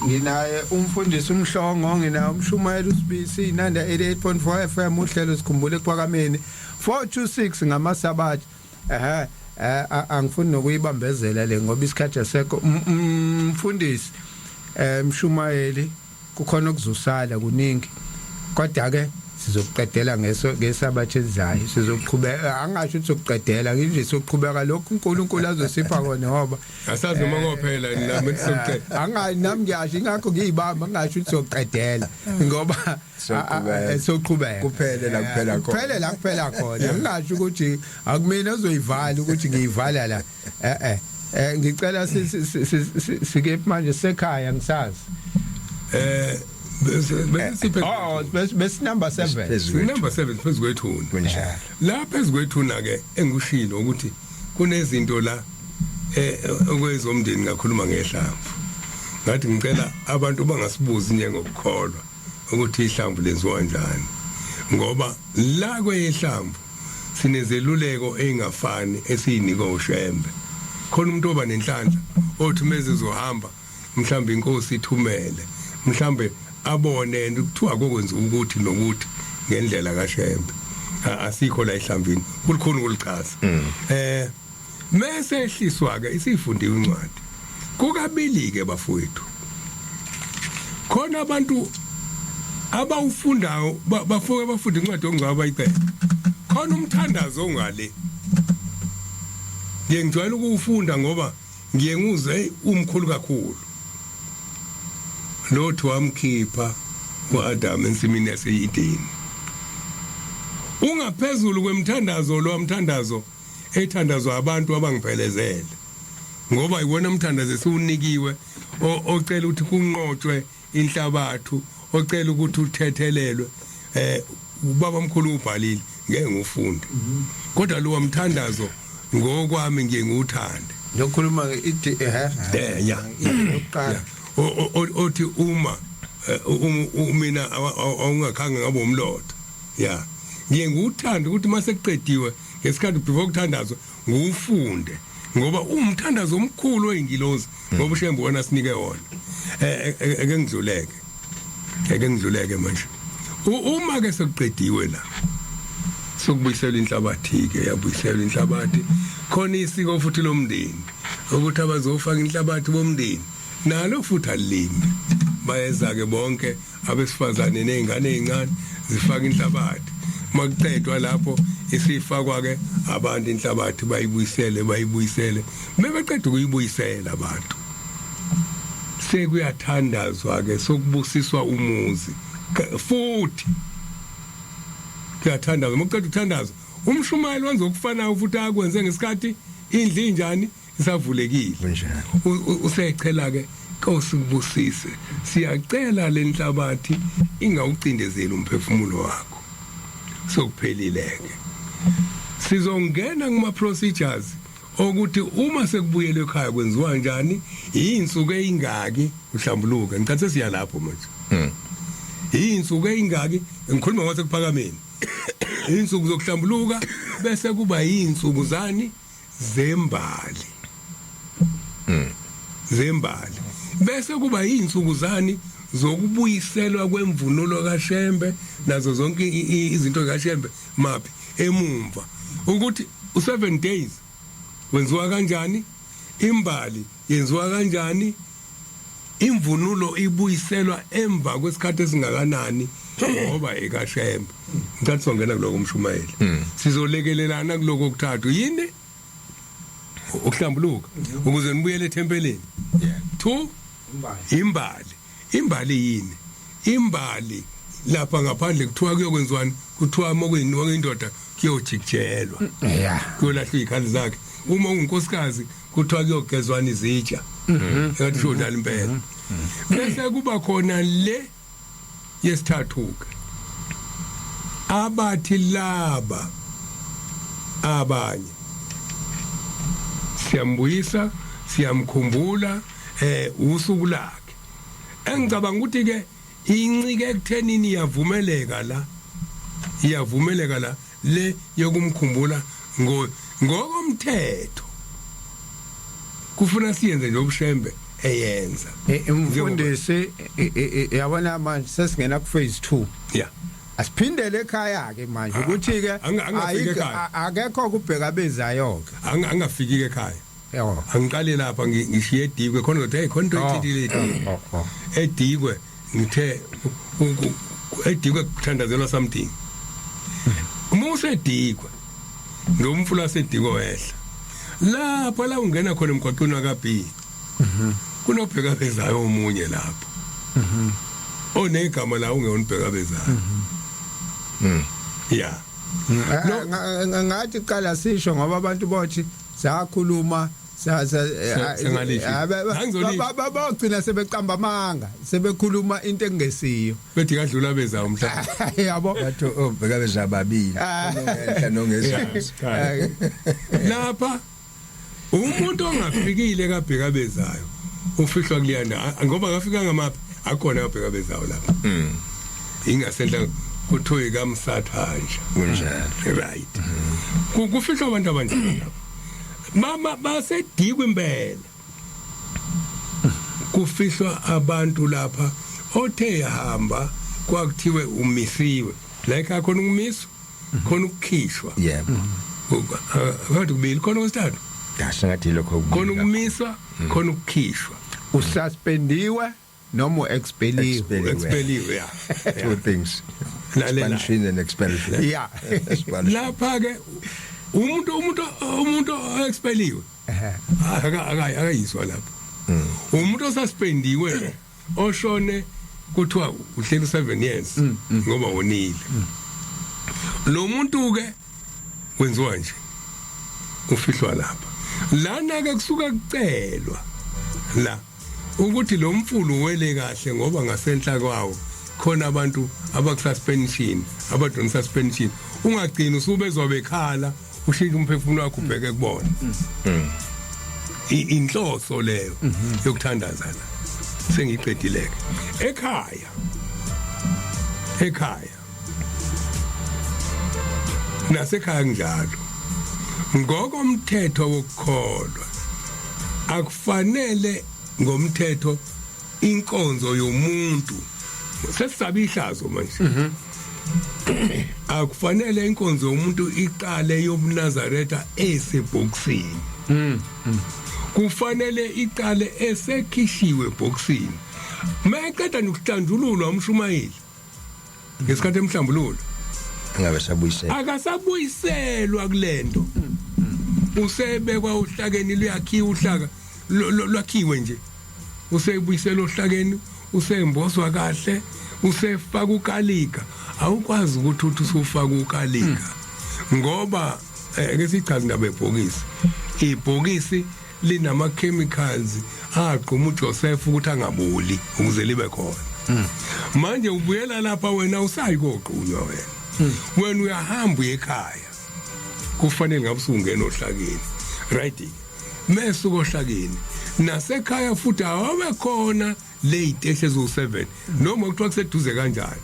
Nginaye umfundisi uMhlongo, nginaye umshumayeli uSibisi, Inhanda 88.4 FM uhlelo sikhumbule Kuphakameni 426 ngamasabathi. Angifuni nokuyibambezela le ngoba isikhathi asekho. Umfundisi mshumayeli kukhona ukuzusala kuningi, kodwa ke sizokuqedela ngesabathi elizayo, sizoqhubeka. Angasho ukuthi sokuqedela nje, sokuqhubeka lokhu uNkulunkulu azosipha kona ngoba asazi noma kophela nami sokuqedela. Angazi nami ngiyasho ingakho ngiyibamba, ngasho ukuthi sokuqedela ngoba soqhubeka kuphela la kuphela khona. Ngasho ukuthi akumina ozoyivala ukuthi ngiyivala la. Ngicela sike manje sekhaya ngisazi. Bese number 7. Number 7 phezulu kwethuna. Kunjalo. La phezulu kwethuna ke engushilo ukuthi kunezinto la okwezomndeni ngakhuluma ngehlamvu. Ngathi ngicela abantu bangasibuzi njengokukholwa ukuthi ihlamvu lenziwa kanjani. Ngoba la kwehlamvu sinezeluleko ezingafani esiyinika uShembe. Khona umuntu oba nenhlanhla othi meze zohamba mhlawumbe inkosi ithumele, mhlawumbe abone ukuthiwa kokwenza ukuthi nokuthi ngendlela kaShembe asikho la ehlamvini kulikhona ukulichaza. Mase ehliswa ke isifundiwe incwadi kukabili ke bafowethu, khona abantu abawufundayo bafike bafunda incwadi ongcwaba bayiqede, khona umthandazo ongale. Ngiyengijwayela ukufunda ngoba ngiye nguzwe umkhulu kakhulu lothi wamkhipha uAdam ensimini yaseEden. Ungaphezulu kwemthandazo lo mthandazo ethandazwa abantu abangiphelezele, ngoba iwona umthandazo esiwunikiwe ocela ukuthi kunqotshwe inhlabathu, ocela ukuthi uthethelelwe. Ubaba omkhulu ubhalile ngeke ngufunde, kodwa lo mthandazo ngokwami ngiye nguthande. Lokhuluma yokuqala othi uma mina awungakhange ngabe umlotha. Yeah. Ngiye nguthanda ukuthi mase kuqediwe ngesikhathi before ukuthandazwa ngufunde, ngoba umthandazo omkhulu oyingilozi ngoba uShembe wona sinike wona. Eke ngidluleke manje. Uma ke sekuqediwe la sokubuyisela inhlabathi ke yabuyisela inhlabathi, khona isiko futhi lomndeni ukuthi abazofaka inhlabathi bomndeni nalo futhi alimi. Bayeza ke bonke abesifazane nezingane ezincane zifaka inhlabathi. Makuqedwa lapho isifakwa ke abantu inhlabathi bayibuyisele. Mebeqeda ukuyibuyisela abantu sekuyathandazwa ke sokubusiswa umuzi futhi kuyathandazwa. Mokuqeda ukuthandazwa umshumayeli wenza okufanayo futhi akwenze ngesikhathi indli injani isavulekile kunjani usecela ke Nkosi siyacela lenhlabathi ingawucindezeli umphefumulo wakho sokuphelileke sizongena kuma procedures ukuthi uma sekubuyele ekhaya kwenziwa njani insuku eyingaki uhlambuluka ngicathe siya lapho manje insuku eyingaki ngikhuluma ngase kuphakameni insuku zokuhlambuluka bese kuba insuku zani zembali zembali bese kuba insuku zani zokubuyiselwa kwemvunulo kaShembe nazo zonke izinto kaShembe maphi emumva ukuthi u7 days wenziwa kanjani imbali yenziwa kanjani imvunulo ibuyiselwa emva kwesikhathi esingakanani ngoba ekaShembe ngathi songena kuloko mshumayeli sizolekelelana kuloko okuthathu yini ukuhlambuluka ukuze nibuyele ethempeleni 2 imbali yini imbali lapha ngaphandle kuthiwa kuyokwenziwani kuthiwa mokuyindoda kuyojikijelwa kuyolahlwa ikhali zakhe uma ungunkosikazi kuthiwa kuyogezwana izitsha ngathi shonala impela bese kuba khona le yesithathu abathi laba abanye siyambuyisa siyamkhumbula usuku lakhe engicabanga ukuthi ke incike ekuthenini iyavumeleka la le yokumkhumbula ngokomthetho kufuna siyenze nje ubushembe eyenza umfundisi yabona manje sesingena ku phase 2 yeah asiphindele ekhaya ke manje ukuthi ke akekho kubheka bezayo ke angafiki ekhaya yebo angiqale lapha ngishiye edikwe khona ukuthi hey khona into ethithile edikwe ngithe edikwe kuthandazelwa something umuse edikwe ngomfula sedikwe wehla lapha la ungena khona emgwaqweni wakaB kunobheka bezayo omunye lapho onegama la ungeyonibheka bezayo yeah ngathi qala sisho ngoba abantu bothi sakhuluma bagcina sebeqamba amanga sebekhuluma into engesiyo bethi kadlula bezayo mhlawumbe yabo bathi obheka bezababili ngenhla nongezansi lapha umuntu ongafikile kabheka bezayo ufihlwa kuliyanda ngoba ngafika ngamaphi akhona abheka bezayo lapha ingasenhla kuthiwe kamsathanja kunjani right kufihlwa abantu abanjani lapha mama basedikwe impela kufihlwa abantu lapha othe hamba kwakuthiwe umisiwe like akhona ukumiswa khona ukukhishwa yebo ngathi kubili khona okusithathu ngathi lokho khona ukumiswa khona ukukhishwa ususpendiwe noma expeliwe yeah two things suspension and expulsion yeah lapha ke umuntu expeliwe akayiswa lapha umuntu osuspendiwe oshone kuthiwa uhleli 7 years ngoba wonile lo muntu ke wenziwa nje ufihlwa lapha lana ke kusuka kucelwa la ukuthi lo mfulu wele kahle ngoba ngasenhla kwawo khona abantu abakususpension abadon suspension ungagcina usubezwa bekhala ushintsha umphefumulo wakho ubheke kubona inhloso leyo yokuthandazana sengiqedileke ekhaya nasekhaya njalo ngokomthetho wokukholwa akufanele ngomthetho inkonzo yomuntu sesisabe ihlazo manje akufanele inkonzo yomuntu iqale yobuNazaretha esebhoksini kufanele iqale esekhishiwe ebhoksini mayeqeda nokuhlanjululwa umshumayeli ngesikhathi emhlambululo ngabe sabuyisela akasabuyiselwa kulento usebekwa uhlakeni luyakhiwa uhlaka lwakhiwe nje usebuyisela ohlakeni usemboswa kahle usefaka ukalika awukwazi ukuthi uthi usufaka ukalika ngoba ke sichaza indaba ebhokisi ibhokisi linama chemicals aqhuma uJoseph ukuthi angaboli ukuze libe khona manje ubuyela lapha wena usayi koqunywa wena uyahamba ekhaya kufanele ngabe usungena ohlakeni right mesuko ohlakeni nasekhaya futhi awabe khona late esezo7 noma kuthiwa kuseduze kanjani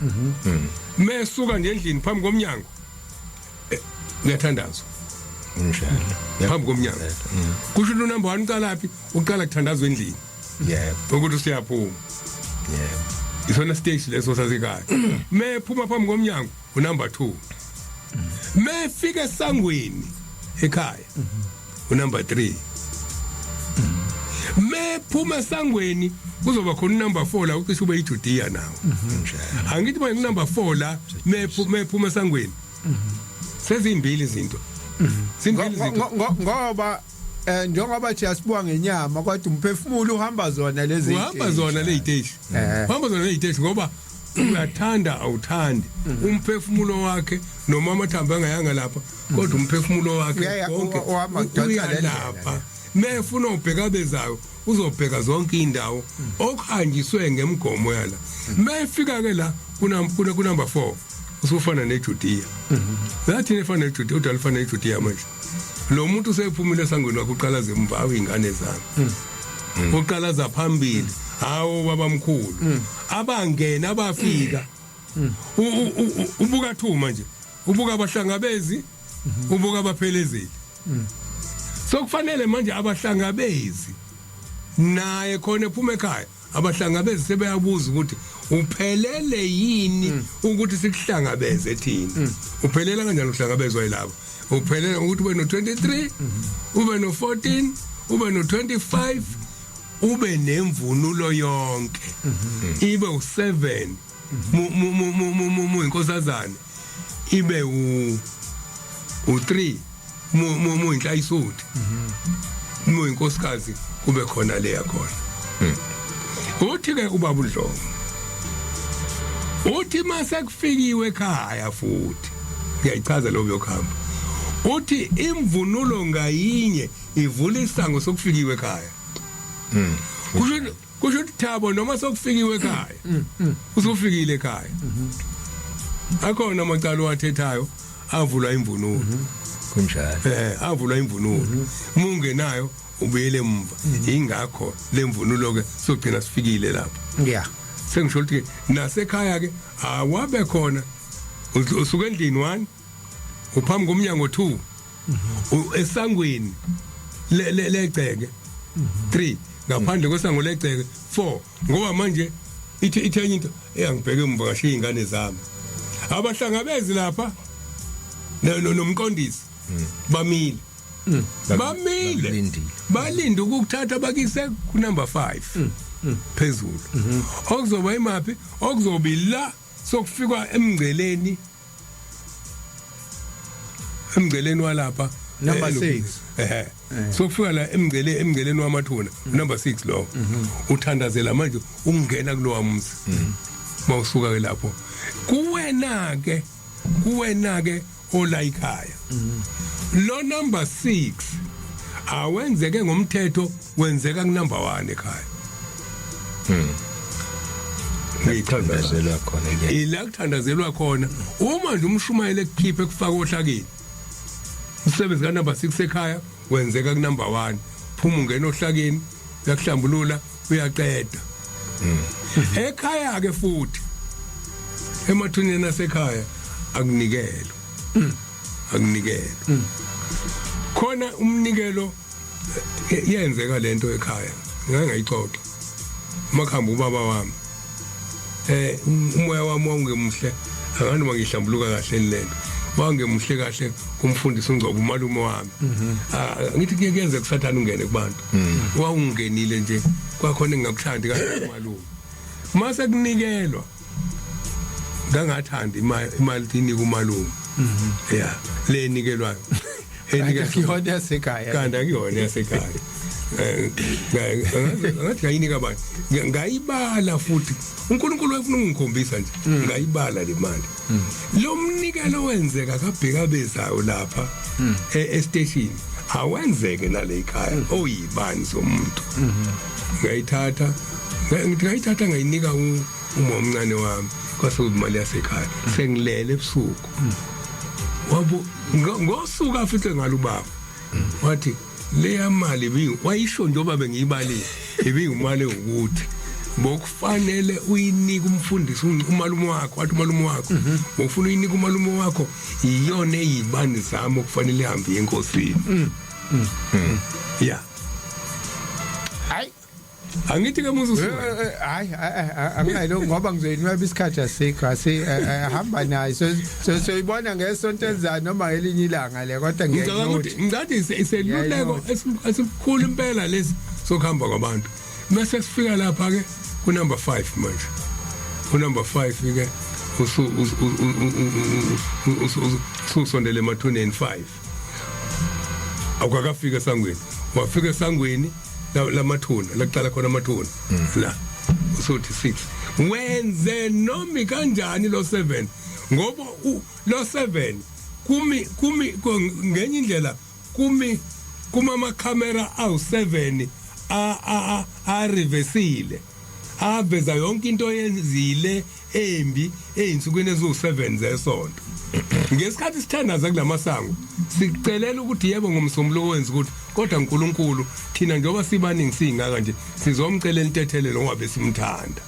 mesuka nje endlini phambi komnyango ngiyathandazwa inshallah phambi komnyango kusho into number 1 uqalaphi uqala kuthandazwa endlini ukuthi siyaphuma isona stage leso sasekhaya mephuma phambi komnyango unumber 2 mefika esangweni ekhaya unumber 3 mephuma esangweni kuzoba khona number 4 la ucishe ube iJudea nawo angithi manje number 4 la mephuma esangweni sezimbili izinto ngoba njengoba nje asibuka ngenyama kodwa umphefumulo uhamba zona lezi uhamba zona leziteshi uhamba zona leziteshi ngoba uyathanda awuthandi umphefumulo wakhe noma amathambo angayanga lapha kodwa umphefumulo wakhe wonke uyalapha mefuna ubheka bezayo uzobheka zonke indawo okuhanjiswe ngemigomo yala mefika ke la kuna number 4 usufana neJudea nathi nefana neJudea udalifana neJudea manje lo muntu usephumile esangweni wakhe uqala zemva awingane zami uqala zaphambili hawo babamkhulu abangena abafika ubuka thuma nje ubuka abahlangabezi ubuka abaphelezeli sokufanele manje abahlangabezi naye khona ephuma ekhaya abahlangabezi sebeyabuza ukuthi uphelele yini ukuthi sikuhlangabeze thina uphelela kanjani uhlangabezwa yilabo uphelela ukuthi ube no23 ube no14 ube no25 ube nemvunulo yonke ibe u7 mu inkosazane ibe u3 mu inhlayisuthi mu inkosikazi kube khona le yakhona uthi ke ubaba uDlomo uthi mase kufikiwe ekhaya futhi ngiyayichaza lo yokhamba uthi imvunulo ngayinye ivula isango sokufikiwe ekhaya kusho ukuthi Thabo noma sokufikiwe ekhaya usufikile ekhaya akhona amacala wathethayo avula imvunulo kunjalo avula imvunulo mungenayo ubuyele emva ingakho lemvunulo ke sogcina sifikile lapha sengisho ukuthi nasekhaya ke awabe khona usuka endlini 1 uphambi komnyango 2 esangweni legceke 3 ngaphandle kwesango legceke 4 ngoba manje ithenye into eyangibheke emva kashe izingane zami abahlangabezi lapha nomqondisi bamile balinde ukuthatha bakise ku number 5 phezulu okuzoba imaphi okuzoba la sokufika emngceleni walapha number 6 sokufika la emngceleni wamathuna number 6 lo uthandazela manje ungena kulowa mzi mawusuka ke lapho kuwena ke ola ikhaya lo number 6 awenzeke ngomthetho wenzeka ku number 1 ekhaya ngiyithandazelwa khona ke ila kuthandazelwa khona uma nje umshumayele kukhiphe kufaka ohlakeni usebenza ka number 6 ekhaya wenzeka ku number 1 phuma ungena ohlakeni yakuhlambulula uyaqeda ekhaya ke futhi emathuneni asekhaya akunikelo khona umnikelo yenzeka lento ekhaya ngangayixoxa makhamba ubaba wami umoya wami wangemuhle angani mangihlambuluka kahle lento wangemuhle kahle kumfundisi uNgcobo umalume wami ngithi kuyenze kusathana ungene kubantu wawungenile nje kwakhona engakuthandi kahle umalume mase kunikelwa ngangathanda imali inika umalume le nikelwayo ngiyona yasekhaya kanti akuyona yasekhaya ngathi ayinika abantu ngayibala futhi uNkulunkulu ufuna ungikhombisa nje ngayibala le mali lo mnikelo wenzeka kabheka bezayo lapha estation awenzeke nale ekhaya oyibani somuntu ngayithatha ngayinika uma omncane wami kwasekuyimali yasekhaya sengilele ebusuku wabo ngosuka futhi ngalubaba wathi leya mali wayisho njengoba bengiyibalile ibingumali ukuthi bokufanele uyinike umfundisi umalume wakho wathi umalume wakho bofuna uyinike umalume wakho iyona eyibani zami okufanele ihambe enkosini yeah hayi angithi ke musu hayi angayilo ngoba ngizoyinweba isikhathi asikho hamba nayo so ibona ngesonto elizayo noma ngelinye ilanga le kodwa ngizathi iseluleko esikhulu impela lesi sokuhamba kwabantu mase sifika lapha ke ku number 5 manje ku number 5 ke usondele emathuneni 5 akukafika esangweni wafika esangweni lamathuna laqala khona amathuna la usothi 6 wenze nomi kanjani lo 7 ngoba lo 7 kumi ngenye indlela kuma camera awu7 a reversile aveza yonke into yenzile embi einsukwini ezu7 zesonto ngesikhathi sithandaza kulamasango sicelela ukuthi yebo ngomsombuluko wenza ukuthi kodwa uNkulunkulu thina njengoba sibaningi singaka nje sizomcelela intethelelo ngoba simthanda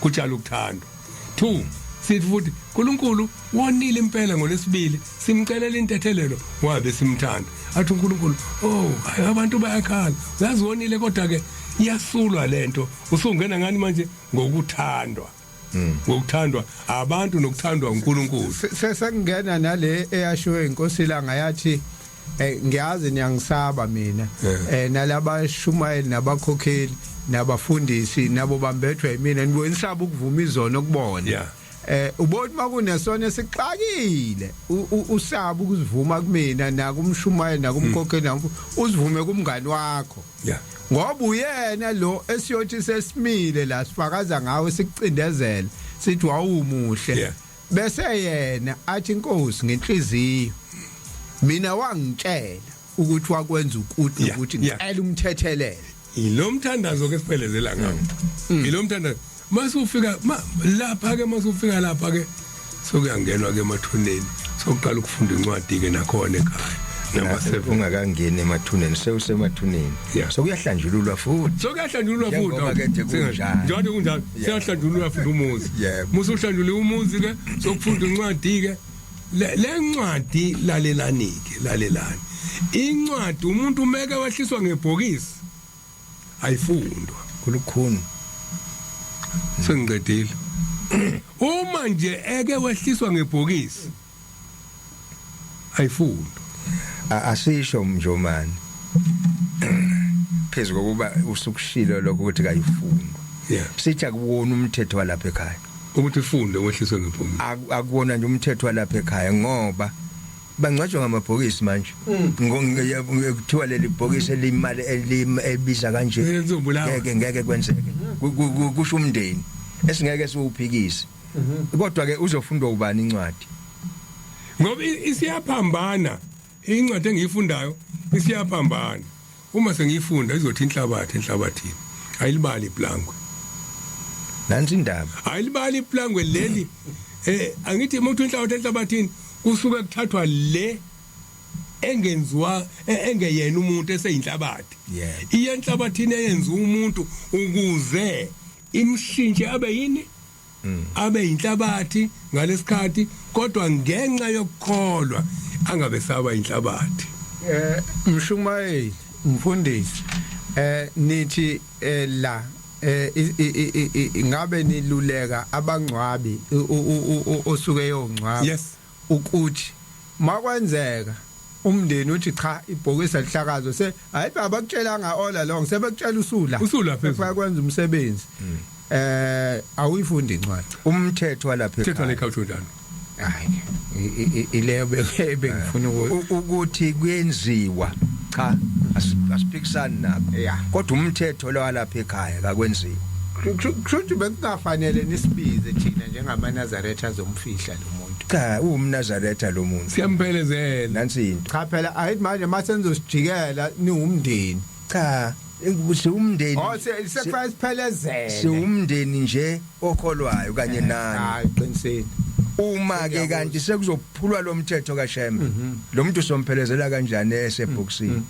kujala ukuthandwa 2 sithi futhi uNkulunkulu wonile impela ngolesibili simcelela intethelelo ngoba simthanda athi uNkulunkulu abantu bayakhala yazi wonile kodwa ke iyasulwa lento usungena ngani manje ngokuthandwa ngokuthandwa abantu nokuthandwa uNkulunkulu sesengena nale eyashiwe inkosi langa yathi ngiyazi niyangisaba mina nalaba shumayeli nabakhokheli nabafundisi nabo bambethwe yimina nibonisaba ukuvuma izono ukubona ubona makunesona esixakile usaba ukuzivuma kumina nakumshumayeli nakumkhokheli uzivume kumngani wakho ngoba uyena lo esiyothi sesimile la sifakaza ngawe sikucindezela sithi wawumuhle bese yena athi inkosi ngenhliziyo mina wangitshela ukuthi wakwenza ukuthi ngicela umthethelele ilo mthandazo ke siphelezela ngawo ilo mthandazo masufika lapha ke masufika lapha ke sokuyangenwa ke emathuneni sokuqala ukufunda incwadi ke nakhona ekhaya number 7 ungakangeni emathuneni sewusemathuneni sokuyahlanjululwa futhi njalo kunjalo siyahlanjululwa futhi umuzi musuhlanjulula umuzi ke sokufunda incwadi ke le ncwadi lalelani incwadi umuntu umeke wehliswa ngebhokisi ayifundwa kulukhuni sengiqedile uma nje eke wehliswa ngebhokisi ayifundwa asisho mjomani phezulu kokuba usukushilo lokho ukuthi kayifundwa sithi akuwona umthetho walapha ekhaya ukuthi ifunde wehliswe ngebhokisi akuwona nje umthetho walapha ekhaya ngoba bangcwatshwa ngamabhokisi manje ngokuthiwa leli bhokisi elimali ebiza kanje ngeke kwenzeke kusho umndeni esingeke siwuphikise kodwa ke uzofundwa ubani incwadi ngoba isiyaphambana incwadi engiyifundayo isiyaphambana uma sengiyifunda izothi enhlabathini ayilibali iplangwe nansi indaba ayilibali iplangwe leli angithi umuntu enhlabathini kusuke kuthathwa le engenziwa engeyena umuntu eseyinhlabathi iyenhlabathini eyenza umuntu ukuze imshintshe abe yini abe inhlabathi ngalesikhathi kodwa ngenxa yokukholwa angabe saba inhlabathi mshumayeli mfundisi nithi la ngabe niluleka abangcwabi osuke yongcwaba ukuthi makwenzeka umndeni uthi cha ibhokisi alihlakazo se hayi abakutshelanga all along sebekutshela usula phezulu kwenza umsebenzi awuyifundi incwadi umthetho walapha ekhaya lekhawutho njalo hayi ile bengifuna ukuthi kuyenziwa cha asiphikisani nakho kodwa umthetho lo walapha ekhaya akwenziwa kushuthi bekufanele nisibize thina njengamaNazaretha azomfihla lo muntu cha uMnazaretha lo muntu Siyambelezela. nansi into cha phela ayithi manje masenzosijikela niwumndeni cha umndeni sekufanele siphelezele siwumndeni nje okholwayo kanye nani hayi qiniseni uma ke kanti sekuzophulwa lo mthetho kaShembe lo muntu somphelezela kanjani esebhoxini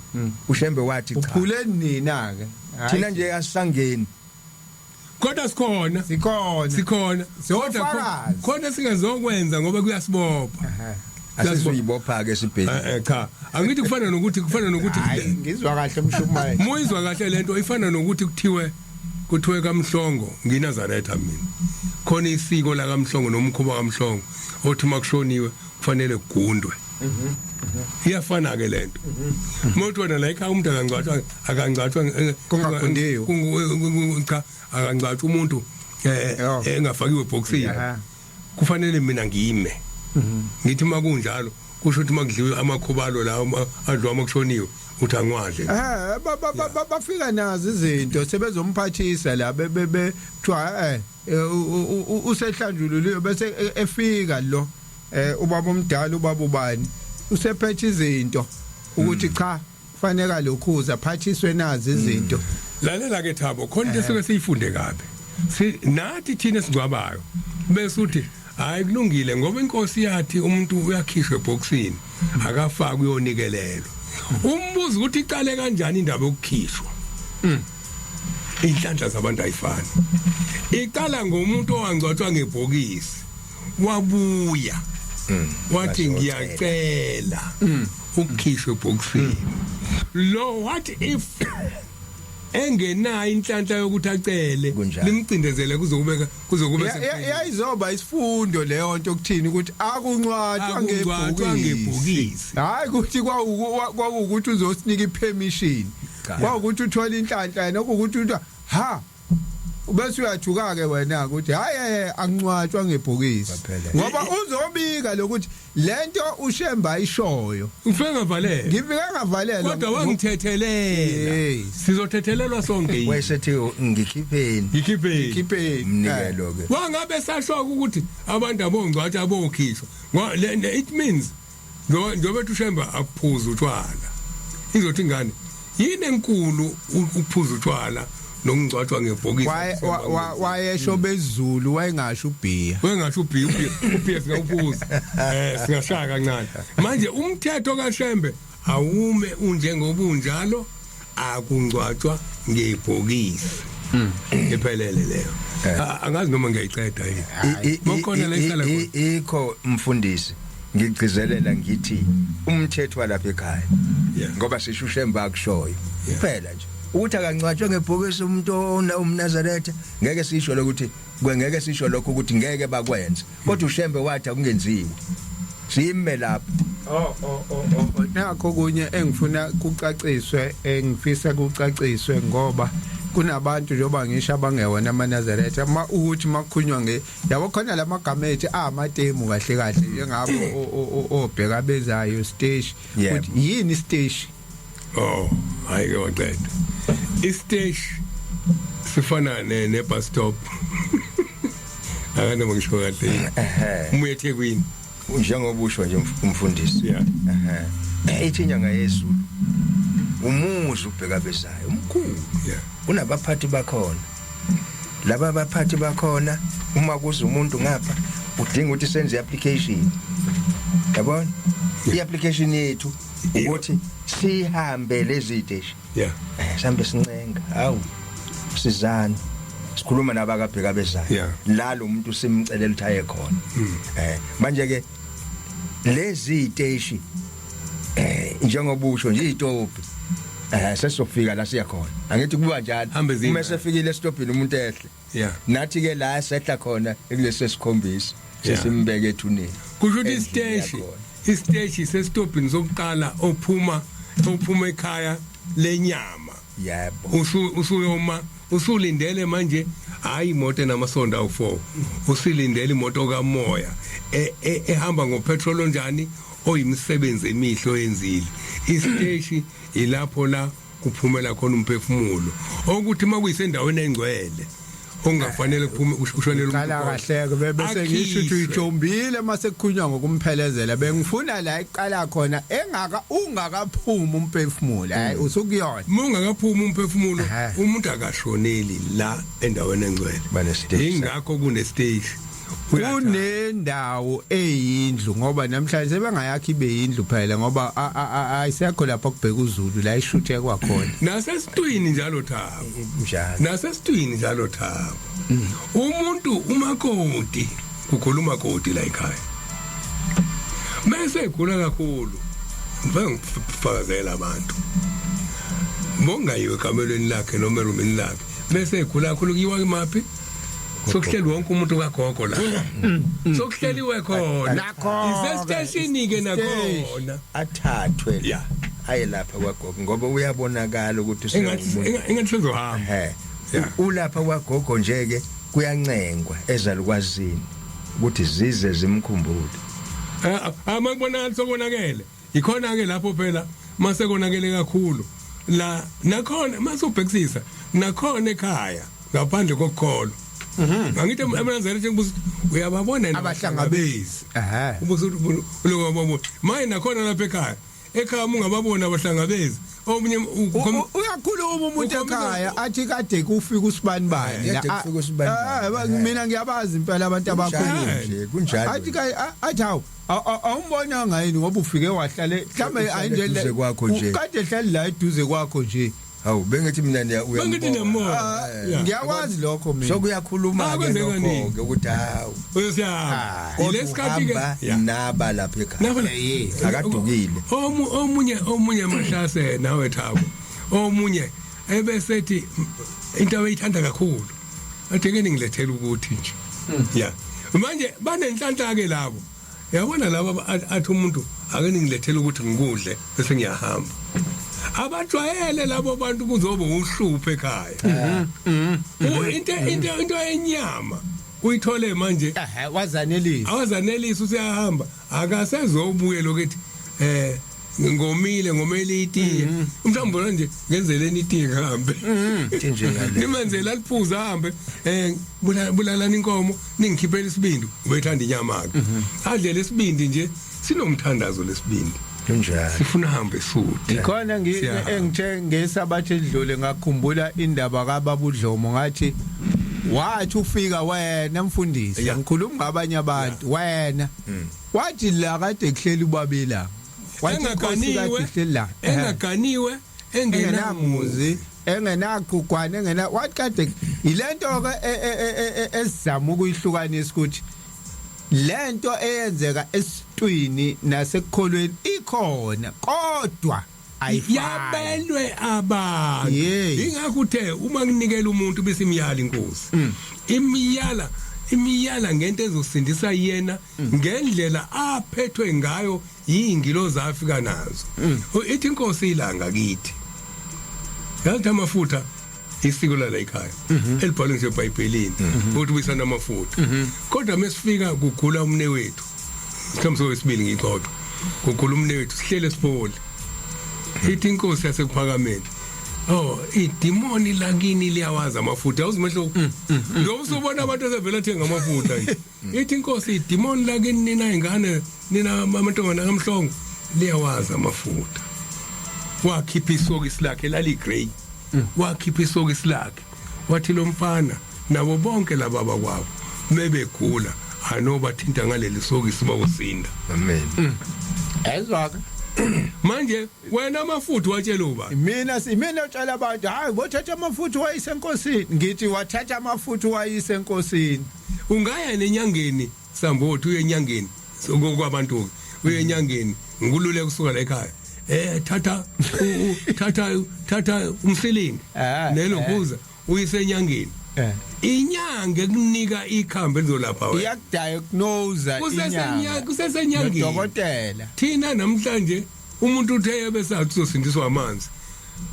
uShembe wathi cha uphuleni nina ke thina nje asisangeni Kodwa sikhona sikhona kodwa khona singazokwenza ngoba kuyasibopha asizuyibopha ke sibhedlela cha angithi kufana nokuthi hayi ngizwa kahle mshumayela Muyizwa kahle lento ifana nokuthi kuthiwe kaMhlongo nginazaretha mina khona isiko la kaMhlongo nomkhuba kaMhlongo othi makushoniwe kufanele kugundwe iyafana ke lento umuntu wena la ekhaya umuntu akangcatshwa kungagundiyo cha akangcatshwa umuntu engafakiwe boxini kufanele mina ngime ngithi makunjalo kusho ukuthi makudliwe amakhobalo la adliwa amakushoniwe uthi angwadle bafika nazo izinto sebezomphathisa la kuthiwa usehlanjululiwe bese efika lo ubaba omdala ubaba ubani usephethe izinto ukuthi cha kufanele lokhuza phathiswe nazo izinto lalela ke Thabo khona into esike siyifunde kabe nathi thina singcwabayo bese uthi hayi kulungile ngoba inkosi yathi umuntu uyakhishwa eboxini akafaki uyonikelelo umbuzo ukuthi iqale kanjani indaba yokukhishwa inhlanhla zabantu ayifani iqala ngomuntu owangcwatshwa ngebhokisi wabuya wathi ngiyacela ukukhishwa eboxini lo what if engenayo inhlanhla yokuthi acele limcindezele kuzokuba yayizoba isifundo leyo nto ukuthini ukuthi akuncwatshwa ngebhokisi hayi ukuthi kwawukuthi uzosinika ipermission kwawukuthi uthola inhlanhla nokuthi uthi ha bese uyathuka ke wena ukuthi hayi akuncwatshwa ngebhokisi ngoba uzobika lokuthi lento uShembe ayishoyo ufike ngavalela ngifike ngavalela kodwa wangithethelela sizothethelelwa sonke wayesethi ngikhipheni mnikelo ke wangabe sashoka ukuthi abantu abongcwatsha abokhishwa it means njobe uShembe aphuza utshwala izothi ngane yini enkulu ukuphuza utshwala nokungcwatshwa ngebhokisi wayesho bezulu wayengasho ubhiya ubhiya singawuphuza singashaya kancane manje umthetho kaShembe awume unjengobunjalo akungcwatshwa ngebhokisi iphelele leyo angazi noma ngiyayiceda yini bokhona la ihlala ikho mfundisi ngigcizelela ngithi umthetho walapha ekhaya ngoba sisho uShembe akushoyo kuphela nje ukuthi akancwatshwe ngebhokisi umuntu uMnazaretha ngeke sisho lokuthi ngeke sisho lokho ukuthi ngeke bakwenze kodwa uShembe wathi akungenziwe sime lapho nakho kunye engifuna kucaciswe engifisa kucaciswe ngoba kunabantu njoba ngisho abangewona amaNazaretha ukuthi makukhunywa yabo khona lamagama ethi amatemu kahle kahle njengabo obheka bezayo stage ukuthi yini stage hayi ke waqeda istage sifana ne-bus stop akana ngisho kahle umuye eThekwini njengoba usho nje umfundisi ethi inyanga yezulu umuzi ubheka bezayo umkhulu unabaphathi bakhona laba abaphathi bakhona uma kuza umuntu ngapha udinga ukuthi senze application yabona i-application yethu ukuthi sihambe lezi ziteshi sihambe sincenga hawu sizana sikhuluma nabakabheka bezayo la lo muntu simcelela ukuthi aye khona manje ke lezi ziteshi njengoba usho nje izitophi sesofika la siya khona angithi kuba njalo uma sefikile estopini umuntu ehle nathi ke la sehla khona ekulesi sikhombisa sesimbeke ethuneni kusho ukuthi isiteshi sesitopini sokuqala ophuma ekhaya lenyama yebo usuyoma usulindele manje hayi imoto enamasondo awu4 usilindele imoto kamoya ehamba ngopetrol onjani oyimisebenzi emihlo yenzile isiteshi ilapho la kuphumela khona umphefumulo ukuthi makuyisendaweni engcwele ongafanele kuphume ushonele umuntu Qala kahle bese ngisho ukuthi uyijombile mase kukhulunywa ngokumphelezela bengifuna la iqala khona ungakaphumi umphefumulo hayi usukuyona ungakaphumi umphefumulo umuntu akashoneli la endaweni engcwele bane stage ingakho kune stage kunendawo eyindlu ngoba namhlanje sebengayakhi ibe yindlu phela ngoba ayisekho lapha kubheka uZulu la ishuthe kwakhona nasesitwini njalo Thabo njalo nasesitwini njalo Thabo umuntu umakoti kukhuluma kodi la ekhaya mase egula kakhulu bengifakazela abantu mongayiwe kamelweni lakhe noma erumini lakhe bese egula kakhulu kuyiwa imaphi sokuhleli wonke umuntu kagogo la sokuhleliwe khona nakho isestation ke nakhona athathwe yeah aye lapha kwagogo ngoba uyabonakala ukuthi engathi sizohamba ulapha kwagogo nje ke kuyancengwa ezalukwazini ukuthi zize zimkhumbule amakubonakala sokonakele ikhona ke lapho phela mase konakele kakhulu la nakhona mase ubhekisisa nakhona ekhaya ngaphandle kokukholo angithi emanzela njengoba uyababona abahlangabezi ubuso ulokubona maye nakhona lapha ekhaya ungababona abahlangabezi omunye uyakhuluma umuntu ekhaya athi kade kufika usibani bani mina ngiyabazi impela abantu abakhuluma nje kunjalo athi hawu awumbona ngayini ngoba ufike wahlale mhlambe ayindlela kwakho nje kade hlali la eduze kwakho nje hawu bengithi mina uyambona ngiyakwazi lokho mina sokuyakhuluma ke lokho ke ukuthi hawu uyasiyaba ilesikhathi ke naba lapha ekhaya akadukile omunye mahlase nawe Thabo omunye ebesethi into ayithanda kakhulu athekeni ngilethela ukuthi nje ya manje banenhlanhla ke labo yabona laba athi umuntu ake ngilethela ukuthi ngikudle bese ngiyahamba abajwayele labo bantu kuzoba uhluphe ekhaya into enyama uyithole manje wazanelisa usiyahamba akasezobuye lokuthi ngomile itiye mhlawumbe nje ngenzeleni itiye kahambe nje ngale nimenzela aliphuza ahambe bulalana inkomo ningikhiphela isibindi ubethanda inyama ke adle lesibindi nje sinomthandazo lesibindi kunjalo sifuna hambe suthe ikhona engithe ngesabathe edlule ngakhumbula indaba kaBabudlomo ngathi wathi ufika wena mfundisi ngikhuluma ngabanye abantu wena wathi la kade kuhleli ubabela engaganiwe engenamuzi engenaqhugwane wathi kade ilento ke esizama ukuyihlukanisa ukuthi lento eyenzeka esitwini nasekukholweni ikhona kodwa ayifabelwe abantu ingakho uthe uma kunikela umuntu bese imiyala inkosi imiyala ngento ezosindisa yena ngendlela aphethwe ngayo yingilozi afika nazo ithi inkosi ilanga kithi yathi amafutha isiko la ekhaya elibhalwe nje eBhayibhelini ukuthi wisana amafutha kodwa mesifika kugula umne wethu mhlawumbe wesibili ngixoxa kugula umne wethu sihlele siphole ithi inkosi yasekuphakameni idimoni lakini liyawazi amafutha awuzimehlo lo usubona abantu asevela thenga amafutha ithi inkosi idimoni lakini nina ingane nina amantombazana amhlongo liyawazi amafutha wakhipha isokisi lakhe lali grey wakhipha isokisi lakhe wathi lo mfana nabo bonke laba abakwabo mebegula anoba thinta ngaleli sokisi bakusinda amen ezwaka manje wena amafutha watshela uba mina utshela abantu hayi bothatha amafutha wayisenkosini ngithi wathatha amafutha wayisenkosini ungaya nenyangeni sambothi uye enyangeni sokwabantu uye enyangeni ngulule kusuka la ekhaya thatha umsilingi nelokuza uyisenyangeni inyanga kunika ikhambe elizolapha wena iyakudiagnose inyanga kusesenyangeni dokotela thina namhlanje umuntu uthe besathi uzosindiswa amanzi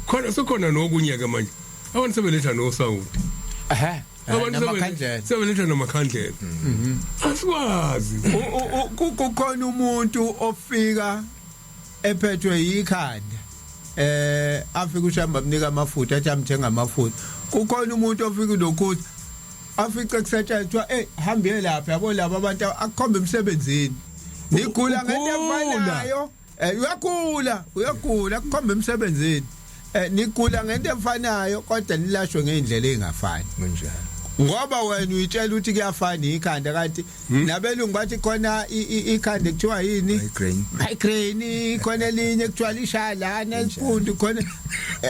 khona sokhona nokunyeka manje abantu sebeletha noSaudi abantu sebeletha namakhandlela asikwazi kukhona umuntu ofika ephethwe yikhanda afika ushamba amnika amafutha athi amthenga amafutha kukhona umuntu ofika lokuthi afice kusetshenziswa hambe lapha yabo labo abantu akukhomba emsebenzini nigula ngento efanayo uyagula akukhomba emsebenzini nigula ngento efanayo kodwa nilashwe ngeindlela ezingafani kunjalo ngoba wena uyitshela ukuthi kuyafana ikhanda kanti nabelungu bathi khona ikhanda kuthiwa yini migraine khona elinye kuthiwa lishalana isifundo khona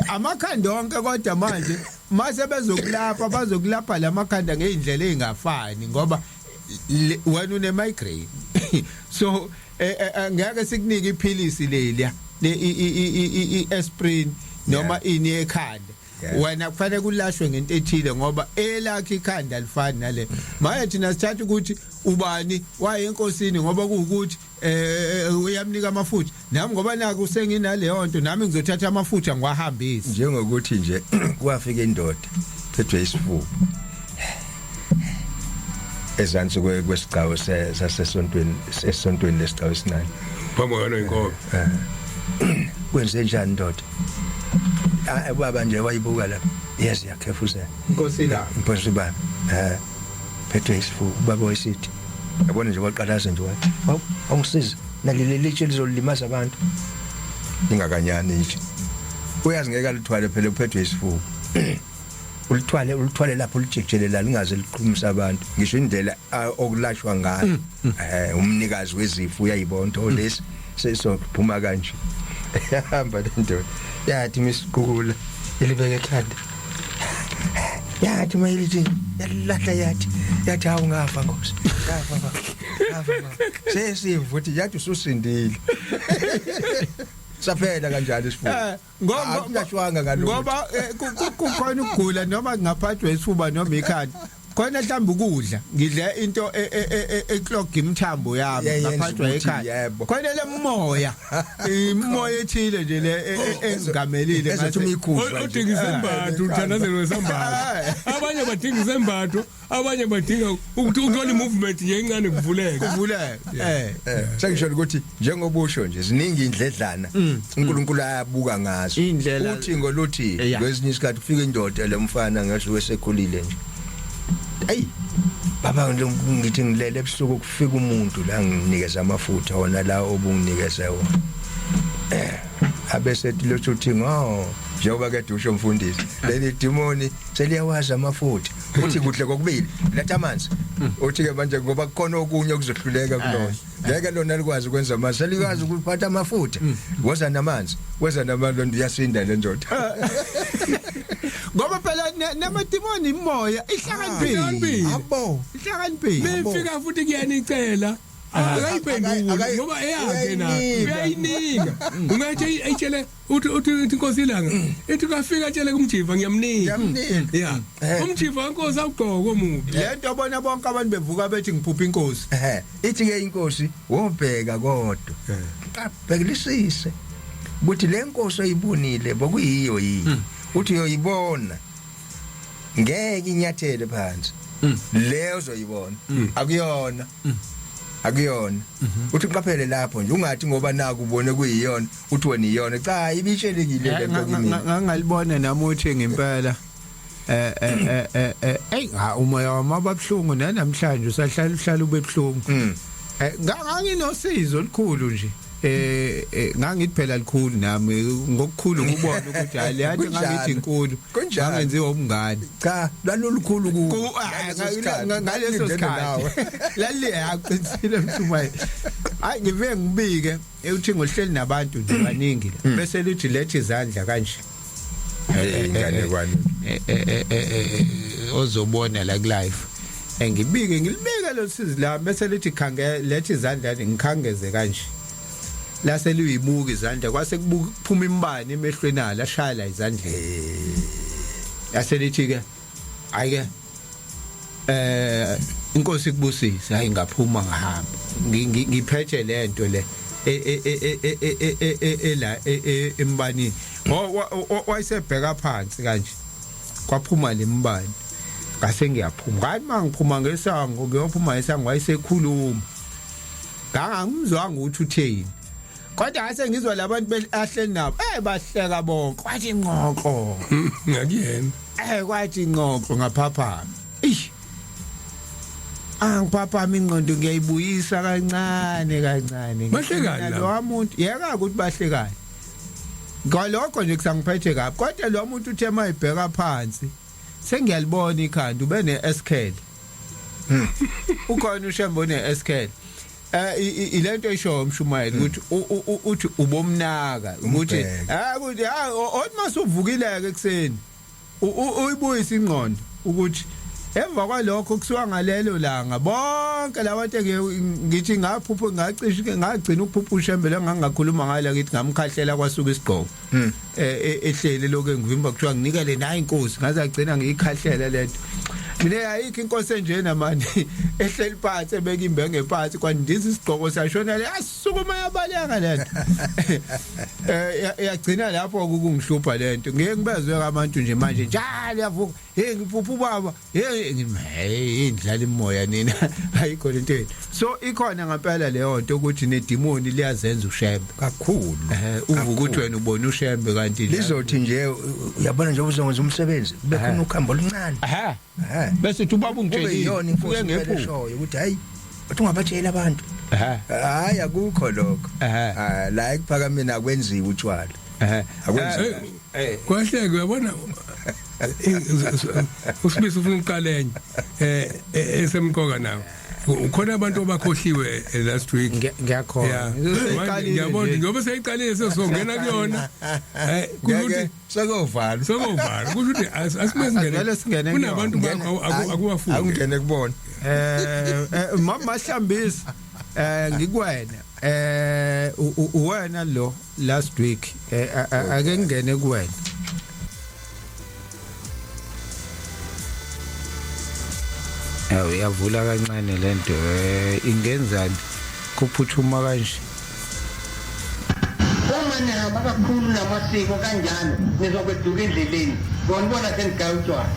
amakhanda onke kodwa manje mase bazokulapha lamakhanda ngeindlela ezingafani ngoba wena une migraine so ngeke sikunike iphilisi leliya aspirin noma ini ekhanda wena kufanele kulashwe ngento ethile ngoba elakhe ikhanda alifani nale manje thina sithatha ukuthi ubani waye enkosini ngoba kuukuthi uyamnika amafutha nami ngoba naku senginaleyo nto nami ngizothatha amafutha ngiwahambise njengokuthi nje kwafika indoda phethwe isifuba ezansi kwesigawu sesontweni lesigawu esinani phambi inkobe kwenze njani ndoda baba nje wayibuka lapha yes yakhefuza inkosi la inkosi baba phethwe isifuba baba wesithi yabona nje waqalaza nje wathi awungisiza naleli litshe lizolimaza abantu ingakanyani nje uyazi ngeke alithwale phela uphethwe isifuba ulithwale lapho ulijejelela lingaze liqhumisa abantu ngisho indlela okulashwa ngayo umnikazi wezifo uyayibona olesi sesophuma kanje yahamba lento yathi misiqukula ilibeke ekhanda yathi mayilithi yalahla yathi awungafa Nkosi ngafa sesivuthi yathi ususindile saphela kanjalo isifuba ngoba ngashwanga ngalokho ngoba kukhona ukugula noma ngaphathwa isifuba noma ikhanda khona mhlawumbe ukudla ngidla into eclog imthambo yami ngaphathwa ekhaya khona lemoya imoya ethile nje le engamelile ngathi umikhuza odinga isembatho uthandazelo wesambatho abanye badinga isembatho abanye badinga ukuthi ukuthola imovement nje encane kuvuleka sengisho ukuthi njengobusho nje ziningi indledlana uNkulunkulu ayabuka ngazo uthi ngoluthi kwezinye isikhathi ufika indoda lemfana ngasho wesekhulile nje hey baba ngithi ngilele ebusuku kufika umuntu la nginikeza amafutha wona la obunginikeza wona abesethi lothu uthi njengoba kade usho mfundisi leli demoni seliyawazi amafutha uthi kuhle kokubili letha amanzi uthi ke manje ngoba kukhona okunye okuzohluleka kulona ngeke lona likwazi ukwenza amanzi selikwazi ukuphatha amafutha woza namanzi weza namanzi uyasinda le ndoda ngoba phela namadimoni imoya ihlakaniphile abo ihlakaniphile befika futhi kuyanicela akayiphenduli ngoba eyakhe na uyayinika ungathi ayitshele uthi inkosi ilanga ethi kafika tshele kumjiva ngiyamnika yeah umjiva inkosi awugqoko omubi lento bona bonke abantu bevuka bethi ngiphupha inkosi ithi ke inkosi wobheka kodwa qabhekelisise ukuthi le nkosi oyibonile bokuyiyo yini uthi uyoyibona ngeke inyathele phansi leyo uzoyibona akuyona uthi qaphele lapho nje ungathi ngoba naku ubone kuyiyona uthi wena iyona cha ibitshelekile lento kimi ngangalibona nami uthi ngempela umoya wamababhlungu namhlanje usahlala ubebhlungu nganginosizo likhulu nje ngangithi phela likhulu nami ngokukhulu ngubona ukuthi hayi leyanto ngangithi inkulu ngangenziwa umngane cha lalolukhulu ngaleso sikhathi lalle aqinisile mthumane hayi ngive ngibike uthi ngohleli nabantu nje baningi bese lithi lethe izandla kanje ingane kwani ozobona la live ngibike ngilibike lo sizi la bese lithi khangela lethe izandla ngikhangeze kanje la seliyibuka izandla kwase kuphuma imbane emehlweni ala shaya izandleni yaselithi ke ayike inkosi kubusisa hayi ngaphuma ngahamba ngiphethe lento le la embanini wayesebheka phansi kanje kwaphuma lembane ngase ngiyaphuma ngathi mangiphuma ngesango ngiyophuma ngesango wayesekhuluma ngangimzwanga ukuthi utheni kodwa ase ngizwa labantu behleli nabo bahleka bonke kwathi inqoqo ngakuyena kwathi inqoqo ngaphaphama angipapha ingqondo ngiyayibuyisa kancane Bahlekani lo umuntu yeka ukuthi bahlekani ngalokho nje kusangiphethe kabi kodwa lo muntu uthe mayibheka phansi sengiyalibona ikhanda ube neSKL ukhona uShembe neSKL ilento esho umshumayeli ukuthi uthi ubomnaka ukuthi ukuthi othi masuvukileke ekseni uyibuyisa ingqondo ukuthi emva kwalokho kusuka ngalelo langa bonke labantu ngithi ngaphupha ngagcina ukuphupha uShembe lengangakhuluma ngala ngithi ngamkhahlela kwasuka isigqoko ehlele lokho engivimba kuthiwa nginikele nayi inkosi ngaze agcina ngiyikhahlela lento mina ayikho inkosi enjena manje ehleli phansi ebeka imbenge phansi kwandiza isigqoko sashona le asukuma yabaleka lento yagcina lapho kungihlupha lento ngeke ngibezwe abantu nje manje njalo yavuka hey ngiphupha ubaba hey indlala imoya nina ayikho lento so ikhona ngempela leyo nto ukuthi nedemoni liyazenza uShembe kakhulu uvuka uthi wena ubona uShembe kanti lizothi nje uyabona nje uzongenza umsebenzi kube khona ukhambo oluncane bese uthi ubaba ungitshelile iyona inkosi leshoyo ukuthi hayi uthi ungabatshela abantu hayi akukho lokho la ekuphakameni akwenziwe utshwala akwenziwe kwahleke uyabona usibisi ufuna uqalenye esemqoka nawo ukhona abantu abakhohliwe last week ngiyakhona ngiyabona ngoba seyiqalile sesongena kuyona ukuthi sokovala kusho ukuthi asimezingene kunabantu akuwafundi akungene kubona mama Hlambisi ngikuwena uwena lo last week ake ngene kuwena uyavula kancane lento ingenzani kuphuthuma kanje uma nihamba kakhulu namasiko kanjalo nizokweduka endleleni ngibona senigaya utshwala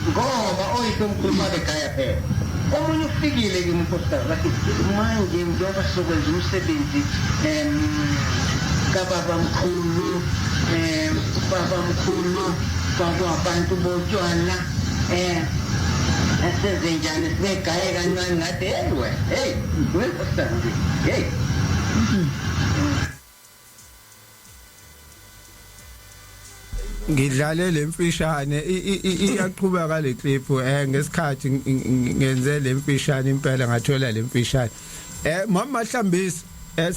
ngoba oyisomkhulu mabekhaya phela omunye ufikile ke umpostari bathi manje njengoba sokwenza umsebenzi kababa mkhulu kwabantu botshwala asezenjani sibegaye kancane ngathi hey wempostari hey ngidlale lemfishane iyaqhubeka le clip ngesikhathi ngenze lemfishane impela ngathola lemfishane mama Hlambisi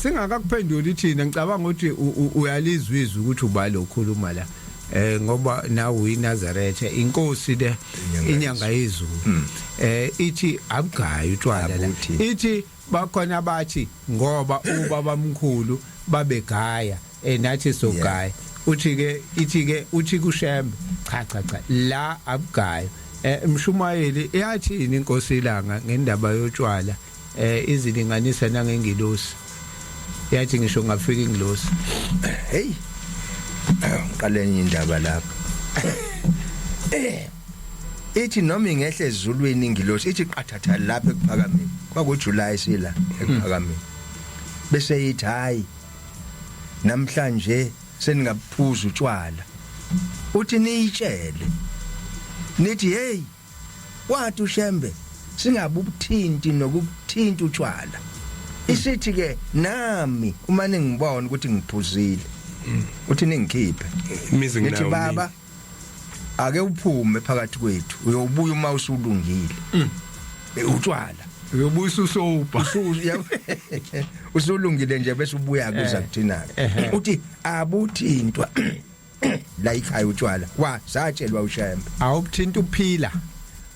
singakakuphenduli thina ngicabanga ukuthi uyalizwizwa ukuthi uba lokhuluma la ngoba nawe uyiNazaretha inkosi le inyanga yezulu ithi abugayi utshwala la ithi bakhona abathi ngoba ubaba mkhulu babegaya nathi sogaya uthi kuShembe cha la abugayi mshumayeli eyathini inkosi ilanga ngendaba yotshwala izilinganisa nangengilosi yathi ngisho ngafika ingilosi hey qalenye indaba lapha ithi noma ingehle ezulwini ingilosi ithi qathatha lapha ekuphakameni kwakuJuly sila ekuphakameni bese yithi hayi namhlanje seningaphuza utshwala uthi niyitshele nithi hey wathi uShembe singabubuthinti nokubuthinta utshwala isithi ke nami uma ningibona ukuthi ngiphuzile uthi ningikhiphe nithi baba ake uphume phakathi kwethu uyobuya uma usulungile utshwala uyobuyisa usopa usulungile nje bese ubuya kuza kuthina uthi abuthintwa la ikhaya utshwala satshelwa uShembe awubuthinta uphila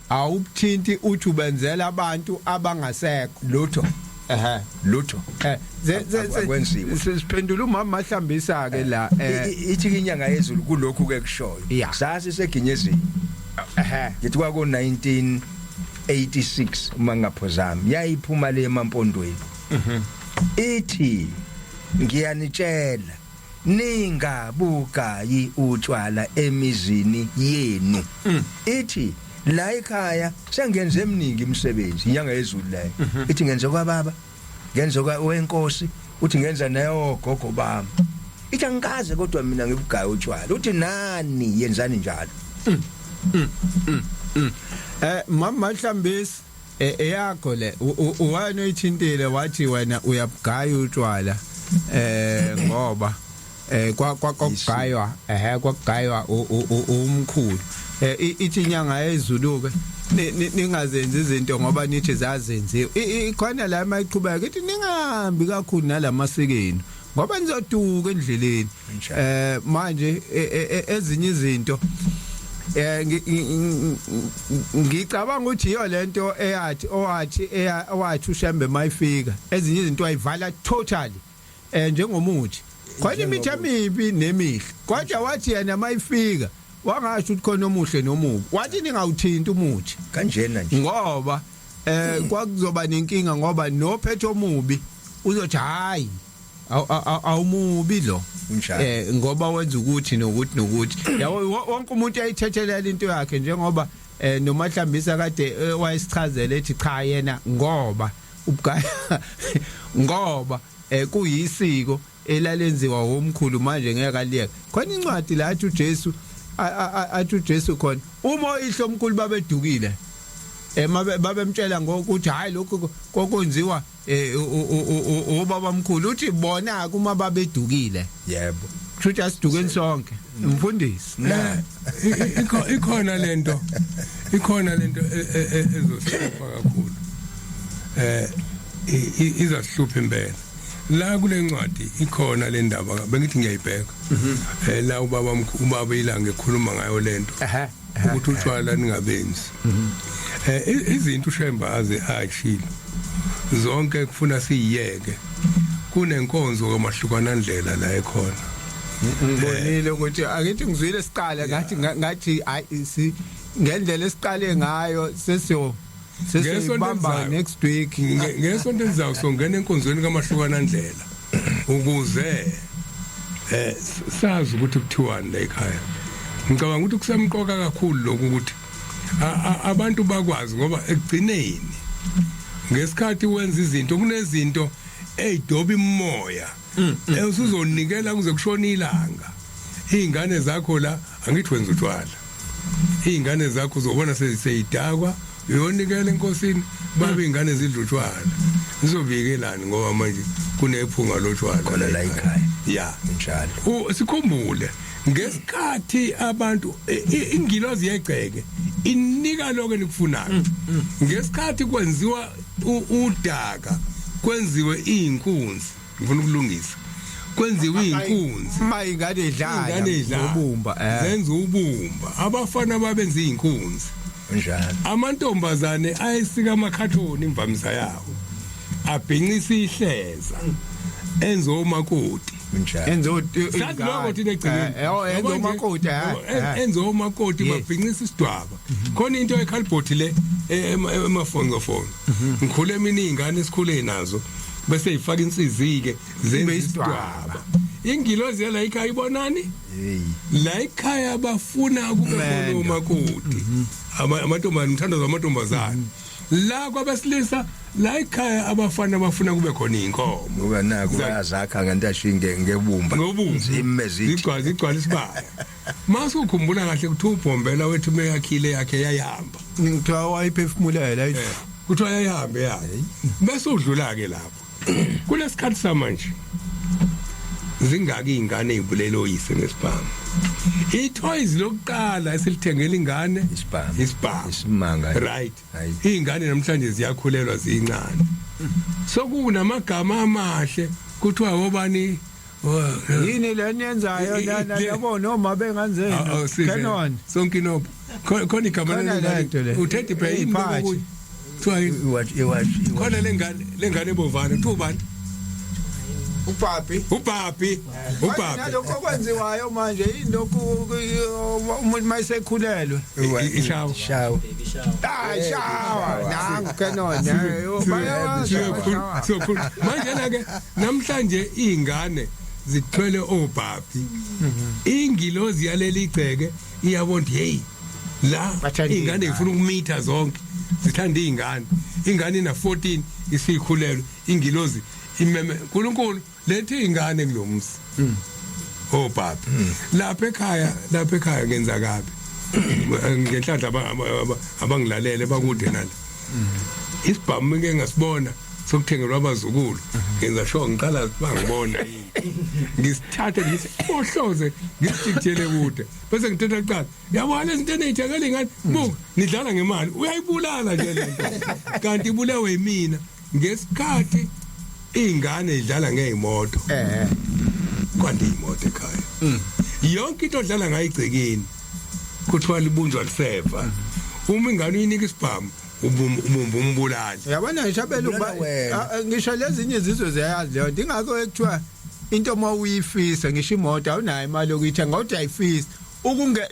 awubuthinti uthi ubenzela abantu abangasekho lutho kwenziwe siphendula umama Hlambisa ke la ithi inyanga yezulu kulokhu ke kushoyo sasi seginyezini ngithi kwako 1986 uma ngaphozami yayiphuma le emampondweni ithi ngiyanitshela ningabukayi utshwala emizini yenu ithi la ekhaya sengenze eminingi imisebenzi inyanga yezulu la ithi ngenze kwababa ngenze wenkosi uthi ngenza nayo gogo bami ithi angikaze kodwa mina ngibugaya utshwala uthi nani yenzani njalo mama Hlambisi eyakho le wena oyithintile wathi wena uyabugaya utshwala ngoba kwakugaywa kwakugaywa umkhulu ithi inyanga ezulu ke ningazenzi izinto ngoba nithi zazenziwe khona la mayiqhubeka ithi ningahambi kakhulu nalamasekeni ngoba nizoduka endleleni manje ezinye izinto ngicabanga ukuthi iyo lento owathi uShembe mayifika ezinye izinto ayivala totally njengomuthi khona imithi emibi nemihle kodwa wathi yena mayifika wangasho ukuthi khona omuhle nomubi wathi ningawuthinta umuthi kanjena nje ngoba kwakuzoba nenkinga ngoba nophetho omubi uzothi hayi awumubi lo ngoba wenza ukuthi nokuthi yabo wonke umuntu ayithethelela into yakhe njengoba noMahlambisa kade wayesichazela ethi cha yena ngoba ubugaya ngoba kuyisiko elalenziwa womkhulu manje ngeke aliyeke khona incwadi la athi uJesu athi uJesu khona uma ihlo omkhulu babedukile babemtshela ngokuthi hayi lokho kokwenziwa ubaba omkhulu uthi bona kuma babedukile yebo futhi asidukeni sonke mfundisi ikhona lento ezosihlupha kakhulu izasihlupha impela la kule ncwadi ikhona le ndaba bengithi ngiyayibheka la ubaba ilanga ekhuluma ngayo lento ukuthi utshwala ningabenzi izinto uShemba aze ashilo zonke kufuna siyiyeke kunenkonzo kaMahlukanandlela la ekhona ngibonile ukuthi akithi ngizwile isiqala ngathi ngendlela esiqale ngayo sesibamba next week ngesonto sizawusongena enkonzweni kaMahlukanandlela ukuze sazi ukuthi kuthiwani la ekhaya ngicabanga ukuthi kusemqoka kakhulu lokho ukuthi abantu bakwazi ngoba ekugcineni ngesikhathi wenza izinto kunezinto ezidoba imoya usuzonikela kuze kushona ilanga izingane zakho la angithi wenza utshwala izingane zakho uzobona sezidakwa uyonikela enkosini babe izingane zidla utshwala nizobikelani ngoba manje kunephunga lotshwala khona la ekhaya ya njalo sikhumbule ngesikhathi abantu ingilozi yegceke inika lokho nikufunayo ngesikhathi kwenziwa udaka kwenziwe inkunzi ngifuna ukulungisa kwenziwe inkunzi mayingane edlala ubumba zenza ubumba abafana babenza inkunzi njalo amantombazane ayisika amakhathoni imvamisa yawo abhinqisa ihleza enzo umakoti enzo umakoti babhinqisa isidwaba khona into ekhalibhothi le emafonqofoni ngikhule mina izingane esikhule nazo bese yifaka insizike zenze isidwaba ingilozi la ekhaya ibonani la ekhaya bafuna kube khona umakoti amantombazane umthando zamantombazane la kwabesilisa la ekhaya abafana bafuna kube khona inkomo ngoba naku bayazakha ngentashinge ngebumba imeziti igcwala isibaya mase ukhumbula kahle ukuthi ubhombela wethu meyakhile yakhe yayihamba ngithiwa wayiphefumulela kuthiwa yayihamba yayi bese udlula ke lapho kulesikhathi samanje zingaki izingane ezibulele oyise ngesibhamu itoys lokuqala esilithengela ingane isibhamu isimanga right izingane namhlanje ziyakhulelwa zincane sokunamagama amahle kuthiwa wobani yini leniyenzayo lana yabo noma bengenzeni canon sonke inobo khona igama lento uthethe phe imphathi khona lengane ebovana thubani ubhabhi nalokho kwenziwayo manje indokho umuntu mayisekhulelwe ishawa nangu canon manje ke namhlanje izingane zithwele obhabhi ingilozi yaleli igceke iyabona hey la izingane zifuna ukumitha zonke zithanda ingane ina 14 isikhulelwe ingilozi imeme uNkulunkulu lethi izingane kulomzi obaba lapha ekhaya ngenza kabi ngenhlanhla abangilalele bakude nala isibhamu ngeke ngasibona sokuthengelwa abazukulu ngenza sure ngiqala bangibona ngisithathe ngisihloze ngisithithele kude bese ngithetha kuqala yabona izinto eneyithekele ngani buka nidlala ngemali uyayibulala nje lento kanti ibulawe yimina ngesikhathi ingane idlala ngezimoto kwanti imoto ekhaya yonke into odlala ngayigcekeni kuthiwa libunjwa liseva uma ingane uyinika isibhamu umbulali yabona ngishabela ngisho lezinye izizwe ziyayazi leyo ingakho ekuthiwa into uma uyifisa ngisho imoto awunayo imali yokuyithenga ngawuthi ayifisa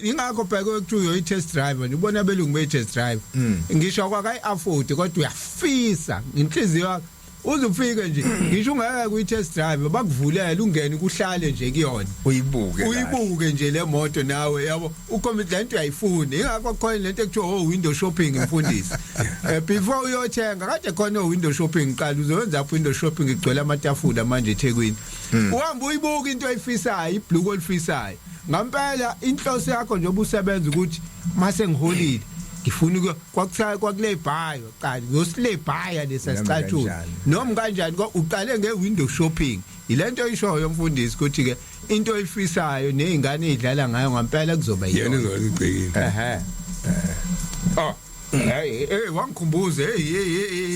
ingakho bheke ekuthiwa uyoyi test drive ubona belungu be test drive ngisho kwakayi afford kodwa uyafisa inhliziyo uzufike nje ngisho ungeke kuyi test drive bakuvulele ungene kuhlale nje kuyona uyibuke nje le moto nawe yabo ukomit lento uyayifuna ingakho khona lento ekuthiwa window shopping imfundisi before uyothenga kade khona window shopping qala uzowenza window shopping igcwele amatafula manje eThekwini uhamba uyibuka into oyifisayo ibluku olifisayo ngampela inhloso yakho nje obusebenza ukuthi mase ngiholile ngifuna kwakule bhayo qala ngiyosile bhaya lesasicathulo noma kanjani uqale ngewindow shopping ilento oyishoyo mfundisi ukuthi ke into oyifisayo nezingane ezidlala ngayo ngampela kuzoba yena ngizocekile hey wangikhumbuze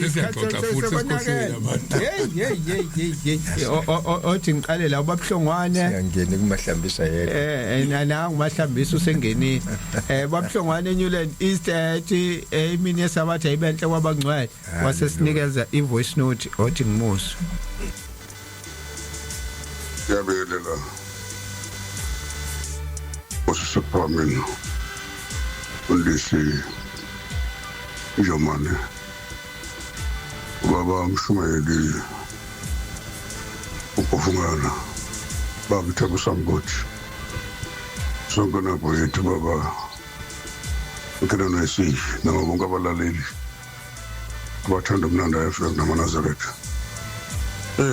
sesiyaxoxa futhi sesikhohlela abantu othi ngiqale la ubabuhlongwane ngiyangena kumahlambisa yena na ngumahlambisa usengenile babuhlongwane Newland East ethi imini yesabatha ibenhle kwabangcwele wasesinikeza ivoice note othi ngimuso yabelela osisephameni undisi Jomane baba mshumayeli ukufungana baba Thabo Sambuthi sonke nabo yethu baba ukena noyisi nabo bonke abalaleli abathanda umnanda FM namanazareth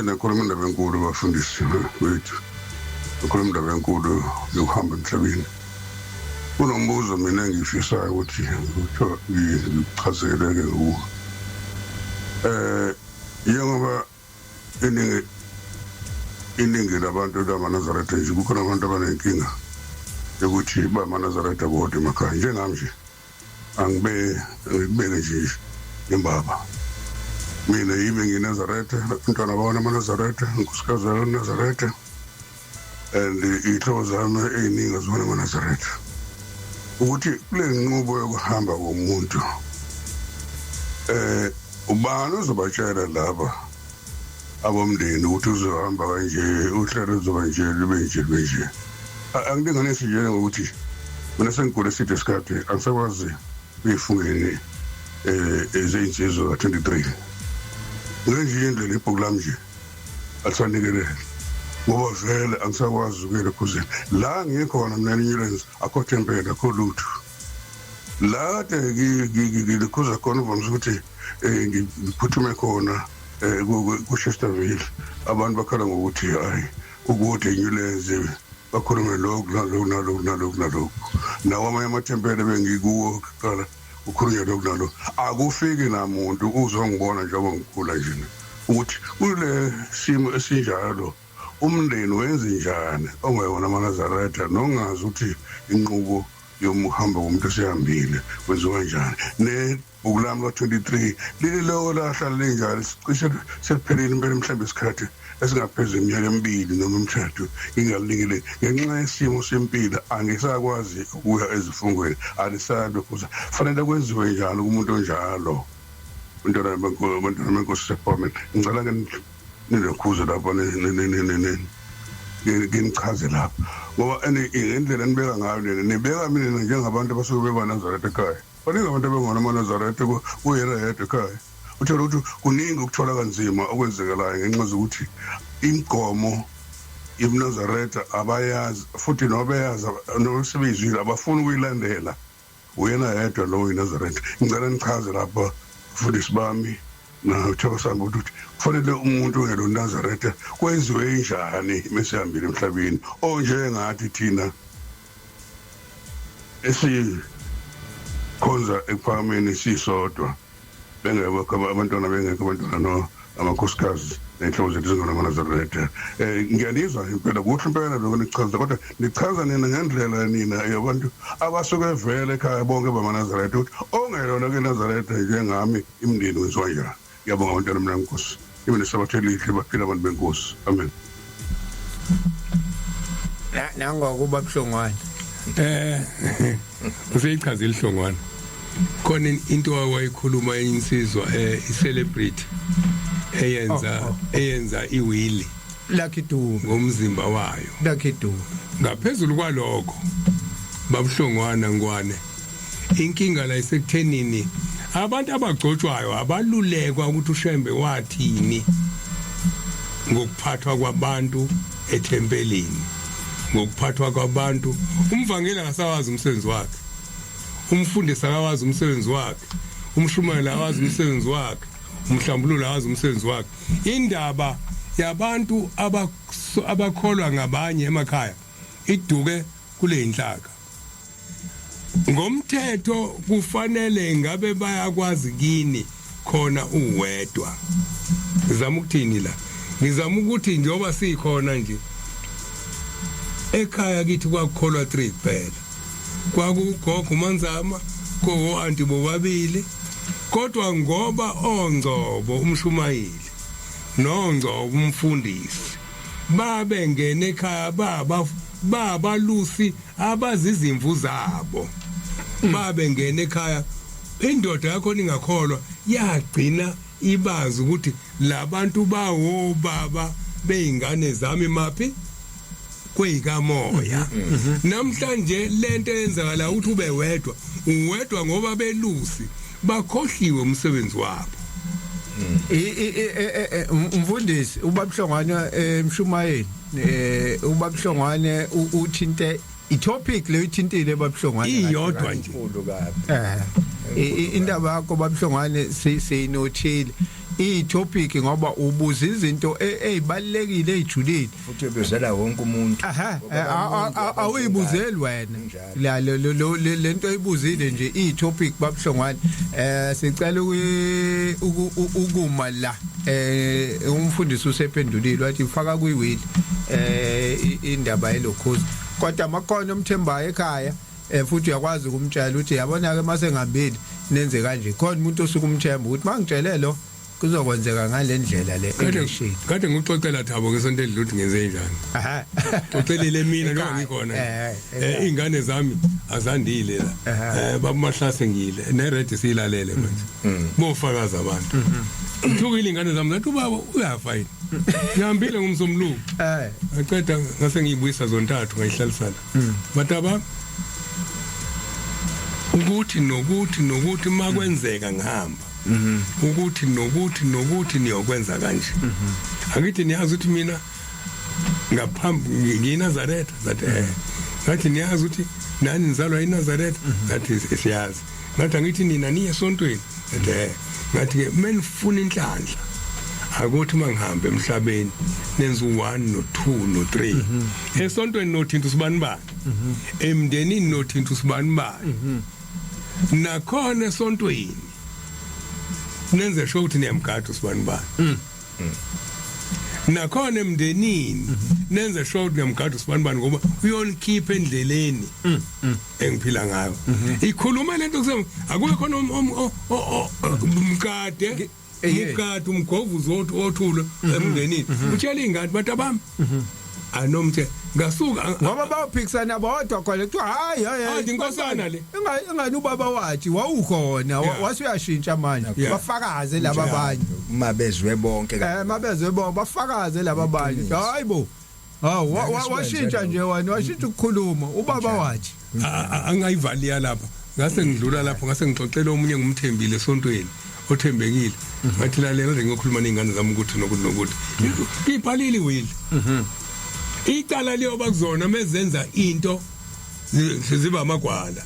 nakhuluma indaba enkulu bafundisi wethu nakhuluma indaba enkulu yokuhamba emhlabeni kunombuzo mina engifisayo ukuthi ngichazele ke yengoba iningi labantu bamaNazaretha nje kukhona abantu abanenkinga yokuthi bamaNazaretha bodwa emakhaya njengami nje angibeke nje imbaba mina yibe ngiNazaretha umntwana bawana amaNazaretha unkosikazi waNazaretha and ihlobo zami eziningi azona amaNazaretha ukuthi kule nqubo yokuhamba komuntu ubani uzobatshela laba abomndeni ukuthi uzohamba kanje uhlelo uzoba nje libe nje angidinganisi nje ukuthi mina sengikule sithi isikhathi angisakwazi uyifungeni ezinsizwa ka23 ngenje indlela ibhuku lami nje alisanikele ngoba vele angisakwazi ukuyela kuze la ngikhona mina Newlands akho thempela akho lutho la ngikuza khona uvamise ukuthi ngiphuthume khona ku Chesterville abantu bakhala ngokuthi hayi ukuthi Newlands bakhulume lokho nawo amanye amathempela bengikuwo qala ukhulunywa lokho akufiki namuntu uzongibona njengoba ngikhula nje ukuthi kule simo esinjalo umndeni wenze njani ongayona amaNazaretha nongazi ukuthi inqubo yomuhamba womuntu osehambile wenziwa kanjani nebhuku lami ka23 lililo lahlala linjalo sicishe seliphelile impela mhlawumbe isikhathi esingaphezulu iminyaka emibili noma emithathu ingalingile ngenxa yesimo sempilo angisakwazi ukuya ezifungweni alisabe kuza fanele kwenziwe njalo kumuntu onjalo untwana benkosi sephomeni ngicela ke nilekhuze lapha nginichaze lapha ngoba indlela nibeka ngayo nibeka mina njengabantu abasuke bebaNazaretha ekhaya baningi abantu abengona amaNazaretha kuyena yedwa ekhaya uthola ukuthi kuningi ukuthola kanzima okwenzekalayo ngenxa zokuthi imigomo yeMnazaretha abayazi futhi nobeyazi nosebezile abafuna ukuyilandela uyena yedwa lo weNazaretha ngicela nichaze lapha fundisi bami na Thabo Sambuthi ukuthi kufanele umuntu ongelo Nazaretha kwenziwe njani mesihambile emhlabeni onjengathi thina esikhonza ekuphakameni sisodwa bengekho abantwana bengekho abantwana no amakhosikazi nenhlobo zethu zinganamanazarete. Ngiyanizwa impela kuhle impela lokho nichaza kodwa nichaza nina ngendlela nina yabantu abasuke vele ekhaya bonke bamanazarete ukuthi ongelona ke Nazarete njengami imndeni wenziwa njani. Ngiyabonga abantwana mina Nkosi. Imini sabathelihle baphila abantu benkosi. Amen. Nangokuba buhlongwane. Useyichaza ihlongwane. Khona into awayikhuluma insizwa i-celebrity eyenza iwili Lucky Dube ngomzimba wayo. Lucky Dube. Ngaphezulu kwalokho babuhlongwana ngwane. Inkinga la isekuthenini abantu abagcotshwayo abalulekwa ukuthi uShembe wathini ngokuphathwa kwabantu ethempelini, ngokuphathwa kwabantu. Umvangeli akasawazi umsebenzi wakhe, umfundisi akawazi umsebenzi wakhe, umshumayela akawazi umsebenzi wakhe, umhlambululo akawazi umsebenzi wakhe. Indaba yabantu abakholwa ngabanye emakhaya iduke kule inhlaka. Ngomthetho kufanele ngabe bayakwazi kini khona uwedwa. Ngizama ukuthini la? Ngizama ukuthi njengoba sikhona nje ekhaya kithi kwakholwa 3 kuphela. Kwakugogo uManzama, ko anti bobabili. Kodwa ngoba oNgcobo umshumayeli noNgcobo umfundisi babengena ekhaya babalusi abazizimvu zabo. Babengena ekhaya indoda yakho ningakholwa yagcina ibazi ukuthi labantu bawo baba beingane zami maphi kweyikamoya. Namhlanje lento eyenzakala ukuthi ube wedwa, uwedwa ngoba belusi bakhohliwe umsebenzi wabo. Umfundisi ubabuhlongwane emshumayeni ubabuhlongwane uthinte itopic le ithintile babuhlongwane iyodwa nje indaba yakho babuhlongwane seyinothile itopic ngoba ubuza izinto ezibalekile ejulile futhi bezela wonke umuntu. Awuyibuzeli wena la lento oyibuzile nje itopic babuhlongwane sicela ukuma la umfundisi usephendulile wathi ufaka kuyiwili indaba yelokhozi kodwa makhono umthembayo ekhaya futhi uyakwazi ukumtshela ukuthi yabona ke mase ngambili nenze kanje khona umuntu osukumthemba ukuthi mangitshele lo kuzokwenzeka ngalendlela le emission. Kade ngixoxela Thabo ngesonto edlule ukuthi ngenze njani. Ucelile mina noma ngikhona. Ingane zami azandile la. Babumahlase ngile nered siyilalele manje. Bofakaza abantu. Uthukile ingane zami zathi ubaba uyafa yini. Ngihambile ngumsomluko. Aqeda ngase ngiyibuyisa zontathu ngayihlalisana. Bataba ukuthi nokuthi makwenzeka ngihamba. Ukuthi niyokwenza kanje. Akithi niyazi ukuthi mina ngaphambi ngiNazaretha zathi ngathi niyazi ukuthi nani nizalwa eNazaretha zathi siyazi. Ngathi angithi nina niye esontweni zathi ngathi ke menifuna inhlanhla akuthi mangihambe emhlabeni nenza u1 no2 no3 esontweni nothinta usibani bani emndenini nothinta usibani bani nakhona esontweni nenze sho ukuthi niyamgada usibani bani nakhona emndenini nenze sho ukuthi niyamgada usibani bani ngoba uyonikhipha endleleni engiphila ngayo ikhuluma lento kusema akube khona umkade umkade umgovuzo othule emndenini utshela ingane bantu abami anomthe ngasuka ngoba bayophikisana bodwa khona kuthiwa hayi inkosana le engani ubaba wathi wawukhona wasuyashintsha manje bafakaze laba abanye mabezwe bonke mabezwe bonke bafakaze laba abanye hayibo washintsha nje wena washintsha ukukhuluma ubaba wathi angayivaliya lapha ngase ngidlula lapho ngase ngixoxela omunye ngumthembile esontweni othembekile ngathi lalela nje ngokhuluma nezingane zami ukuthi nokuthi ibhalile wili icala liyo bakuzona mezenza into ziba amagwala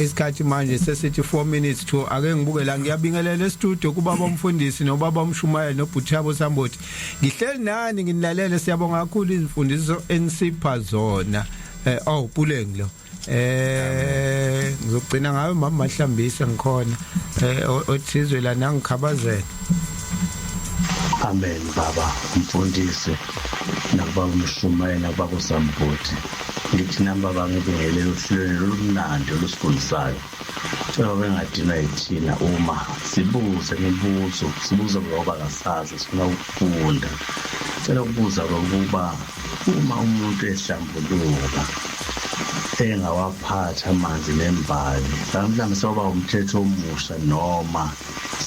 isikhathi manje sesithi 4 minutes to ake ngibuke la ngiyabingelela e-studio kubaba umfundisi nobaba umshumayeli noButhabo Sambothi ngihleli nani nginilalele siyabonga kakhulu izimfundiso enisipha zona Puleng lo ngizogcina ngayo mama Mahlambisa ngikhona othizwe la nangikhabazela. Amen baba mfundisi nakuba umshumayela baba uSambuthi ngithi namba bangibingelele uhlelo lomnandi olusifundisayo cela bengadinwa yithina uma sibuze ngemibuzo sibuza ngoba kasazi sifuna ukufunda cela ukubuza ukuba uma umuntu ehlambuluka engawaphatha amanzi nembali mhlawumbe soba umthetho omusha noma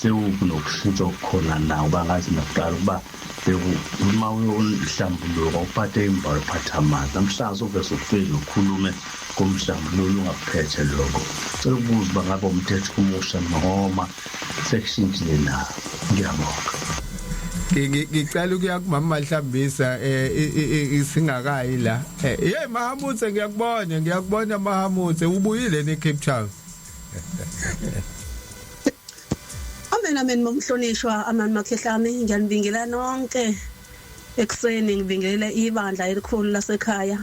sewukunokushintsha okukhona nawo bangazi nakuqala ukuba uma uyohlambuluka uphathe imbali uphatha amanzi namhlanje uvese ufike ukhulume komhlambululo ungaphethe lokho cela ukubuza uba ngabe umthetho omusha noma sekushintshile na ngiyabonga. Ngicela ukuya kumama Mahlambisa isingakayi la hey Mahamutse ngiyakubona Mahamutse ubuyile neCape Town. Amen momhlonishwa amani makhehlami ngiyanibingelela nonke ekseni ngibingelela ibandla elikhulu lasekhaya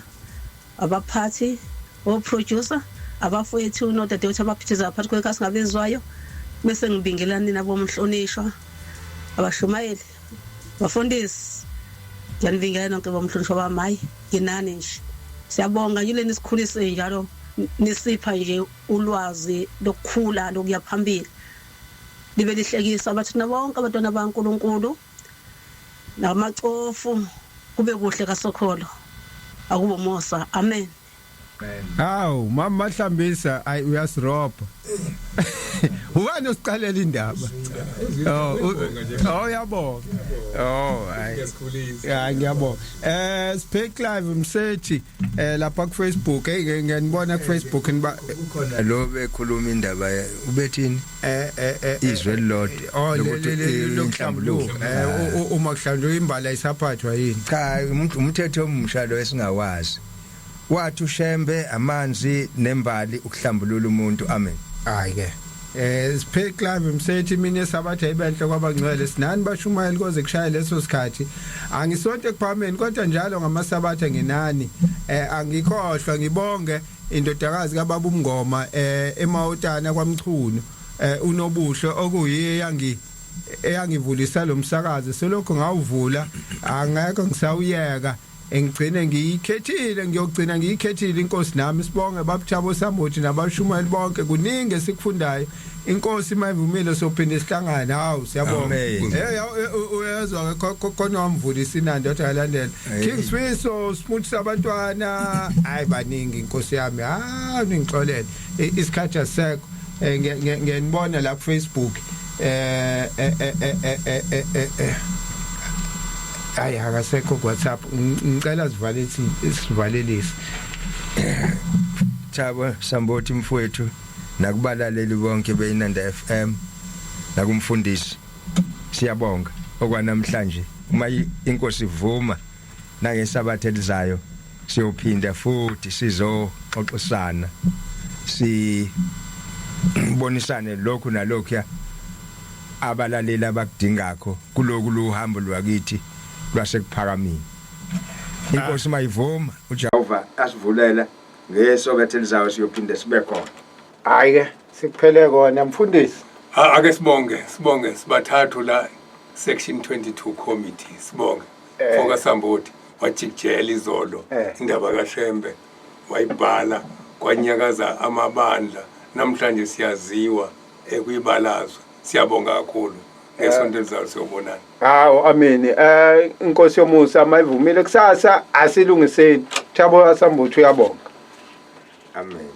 abaphathi oproducer abafowethu nodadewethu abaphithiza phakathi kwekhasi ngabezwayo bese ngibingelela nina bomhlonishwa abashumayeli bafundisi ngiyanibingelela nonke bomhlonishwa bamayi nginani nje siyabonga yile nisikhulise njalo nisipha nje ulwazi lokukhula lokuya phambili libe lihlekisa abathina bonke abantwana baNkulunkulu namacofu kube kuhle kasokholo akubo mosa amen. Hawu mama Mahlambisa uyasirobha. Ubani osiqalela indaba? Yabonga. Hayi ngiyabonga. Speak live msethi lapha ku Facebook ngiyanibona ku Facebook ukhona lo bekhuluma indaba ubethini izwe lodwa lokuhlambuluka uma kuhlambuluka imbala isaphathwa yini? Cha umthetho omusha lo esingawazi wathi ushembe amanzi nembali ukuhlambulula umuntu amen. Hayi ke Speak live msethi mina esabatha ibenhle kwabangcwele sinani bashumayeli koze kushaya leso sikhathi angisonto ekuphameni kodwa njalo ngamasabatha nginani angikhohlwa ngibonge indodakazi kaBaba uMngoma eMawutana kwaMchunu unobuhle okuyiye eyangivulisa lo msakazo selokho ngawuvula angeke ngisawuyeka engigcine ngiyogcina ngiyikhethile inkosi nami sibonge babuthabo Sambuthi nabashumayeli bonke kuningi esikufundayo inkosi mayivumile sophinde sihlangana hawu siyabonga uyezwa khona wamvulisa inandi othi ayalandela King Swiso Smooth sabantwana hayi baningi inkosi yami ningixolele isikhathi asekho ngiyanibona la ku Facebook hayi akasekho ku WhatsApp ngicela sivalelise Thabo Sambuthi mfowethu nakubalaleli bonke beInanda FM nakumfundisi siyabonga okwanamhlanje uma inkosi ivuma nangesabatha elizayo siyophinda futhi sizoxoxisana sibonisane lokhu nalokho abalaleli abakudingakho kuloku luhambo lwakithi lwasekuphakameni inkosi mayivuma uJehova asivulela ngesobatha elizayo siyophinda sibe khona. Hayi ke sikuphele kona mfundisi. Ake sibonge sibathathu la section 22 committee sibonge. Foka Sambuthi wajikjela izolo indaba kaShembe wayibhala kwanyakaza amabandla namhlanje siyaziwa ekuyibalazwa siyabonga kakhulu ngesonto elizayo siyobonana. Hawo amini inkosi yomusa mayivumile kusasa asilungiseni Thabo Sambuthi uyabonga. Amen.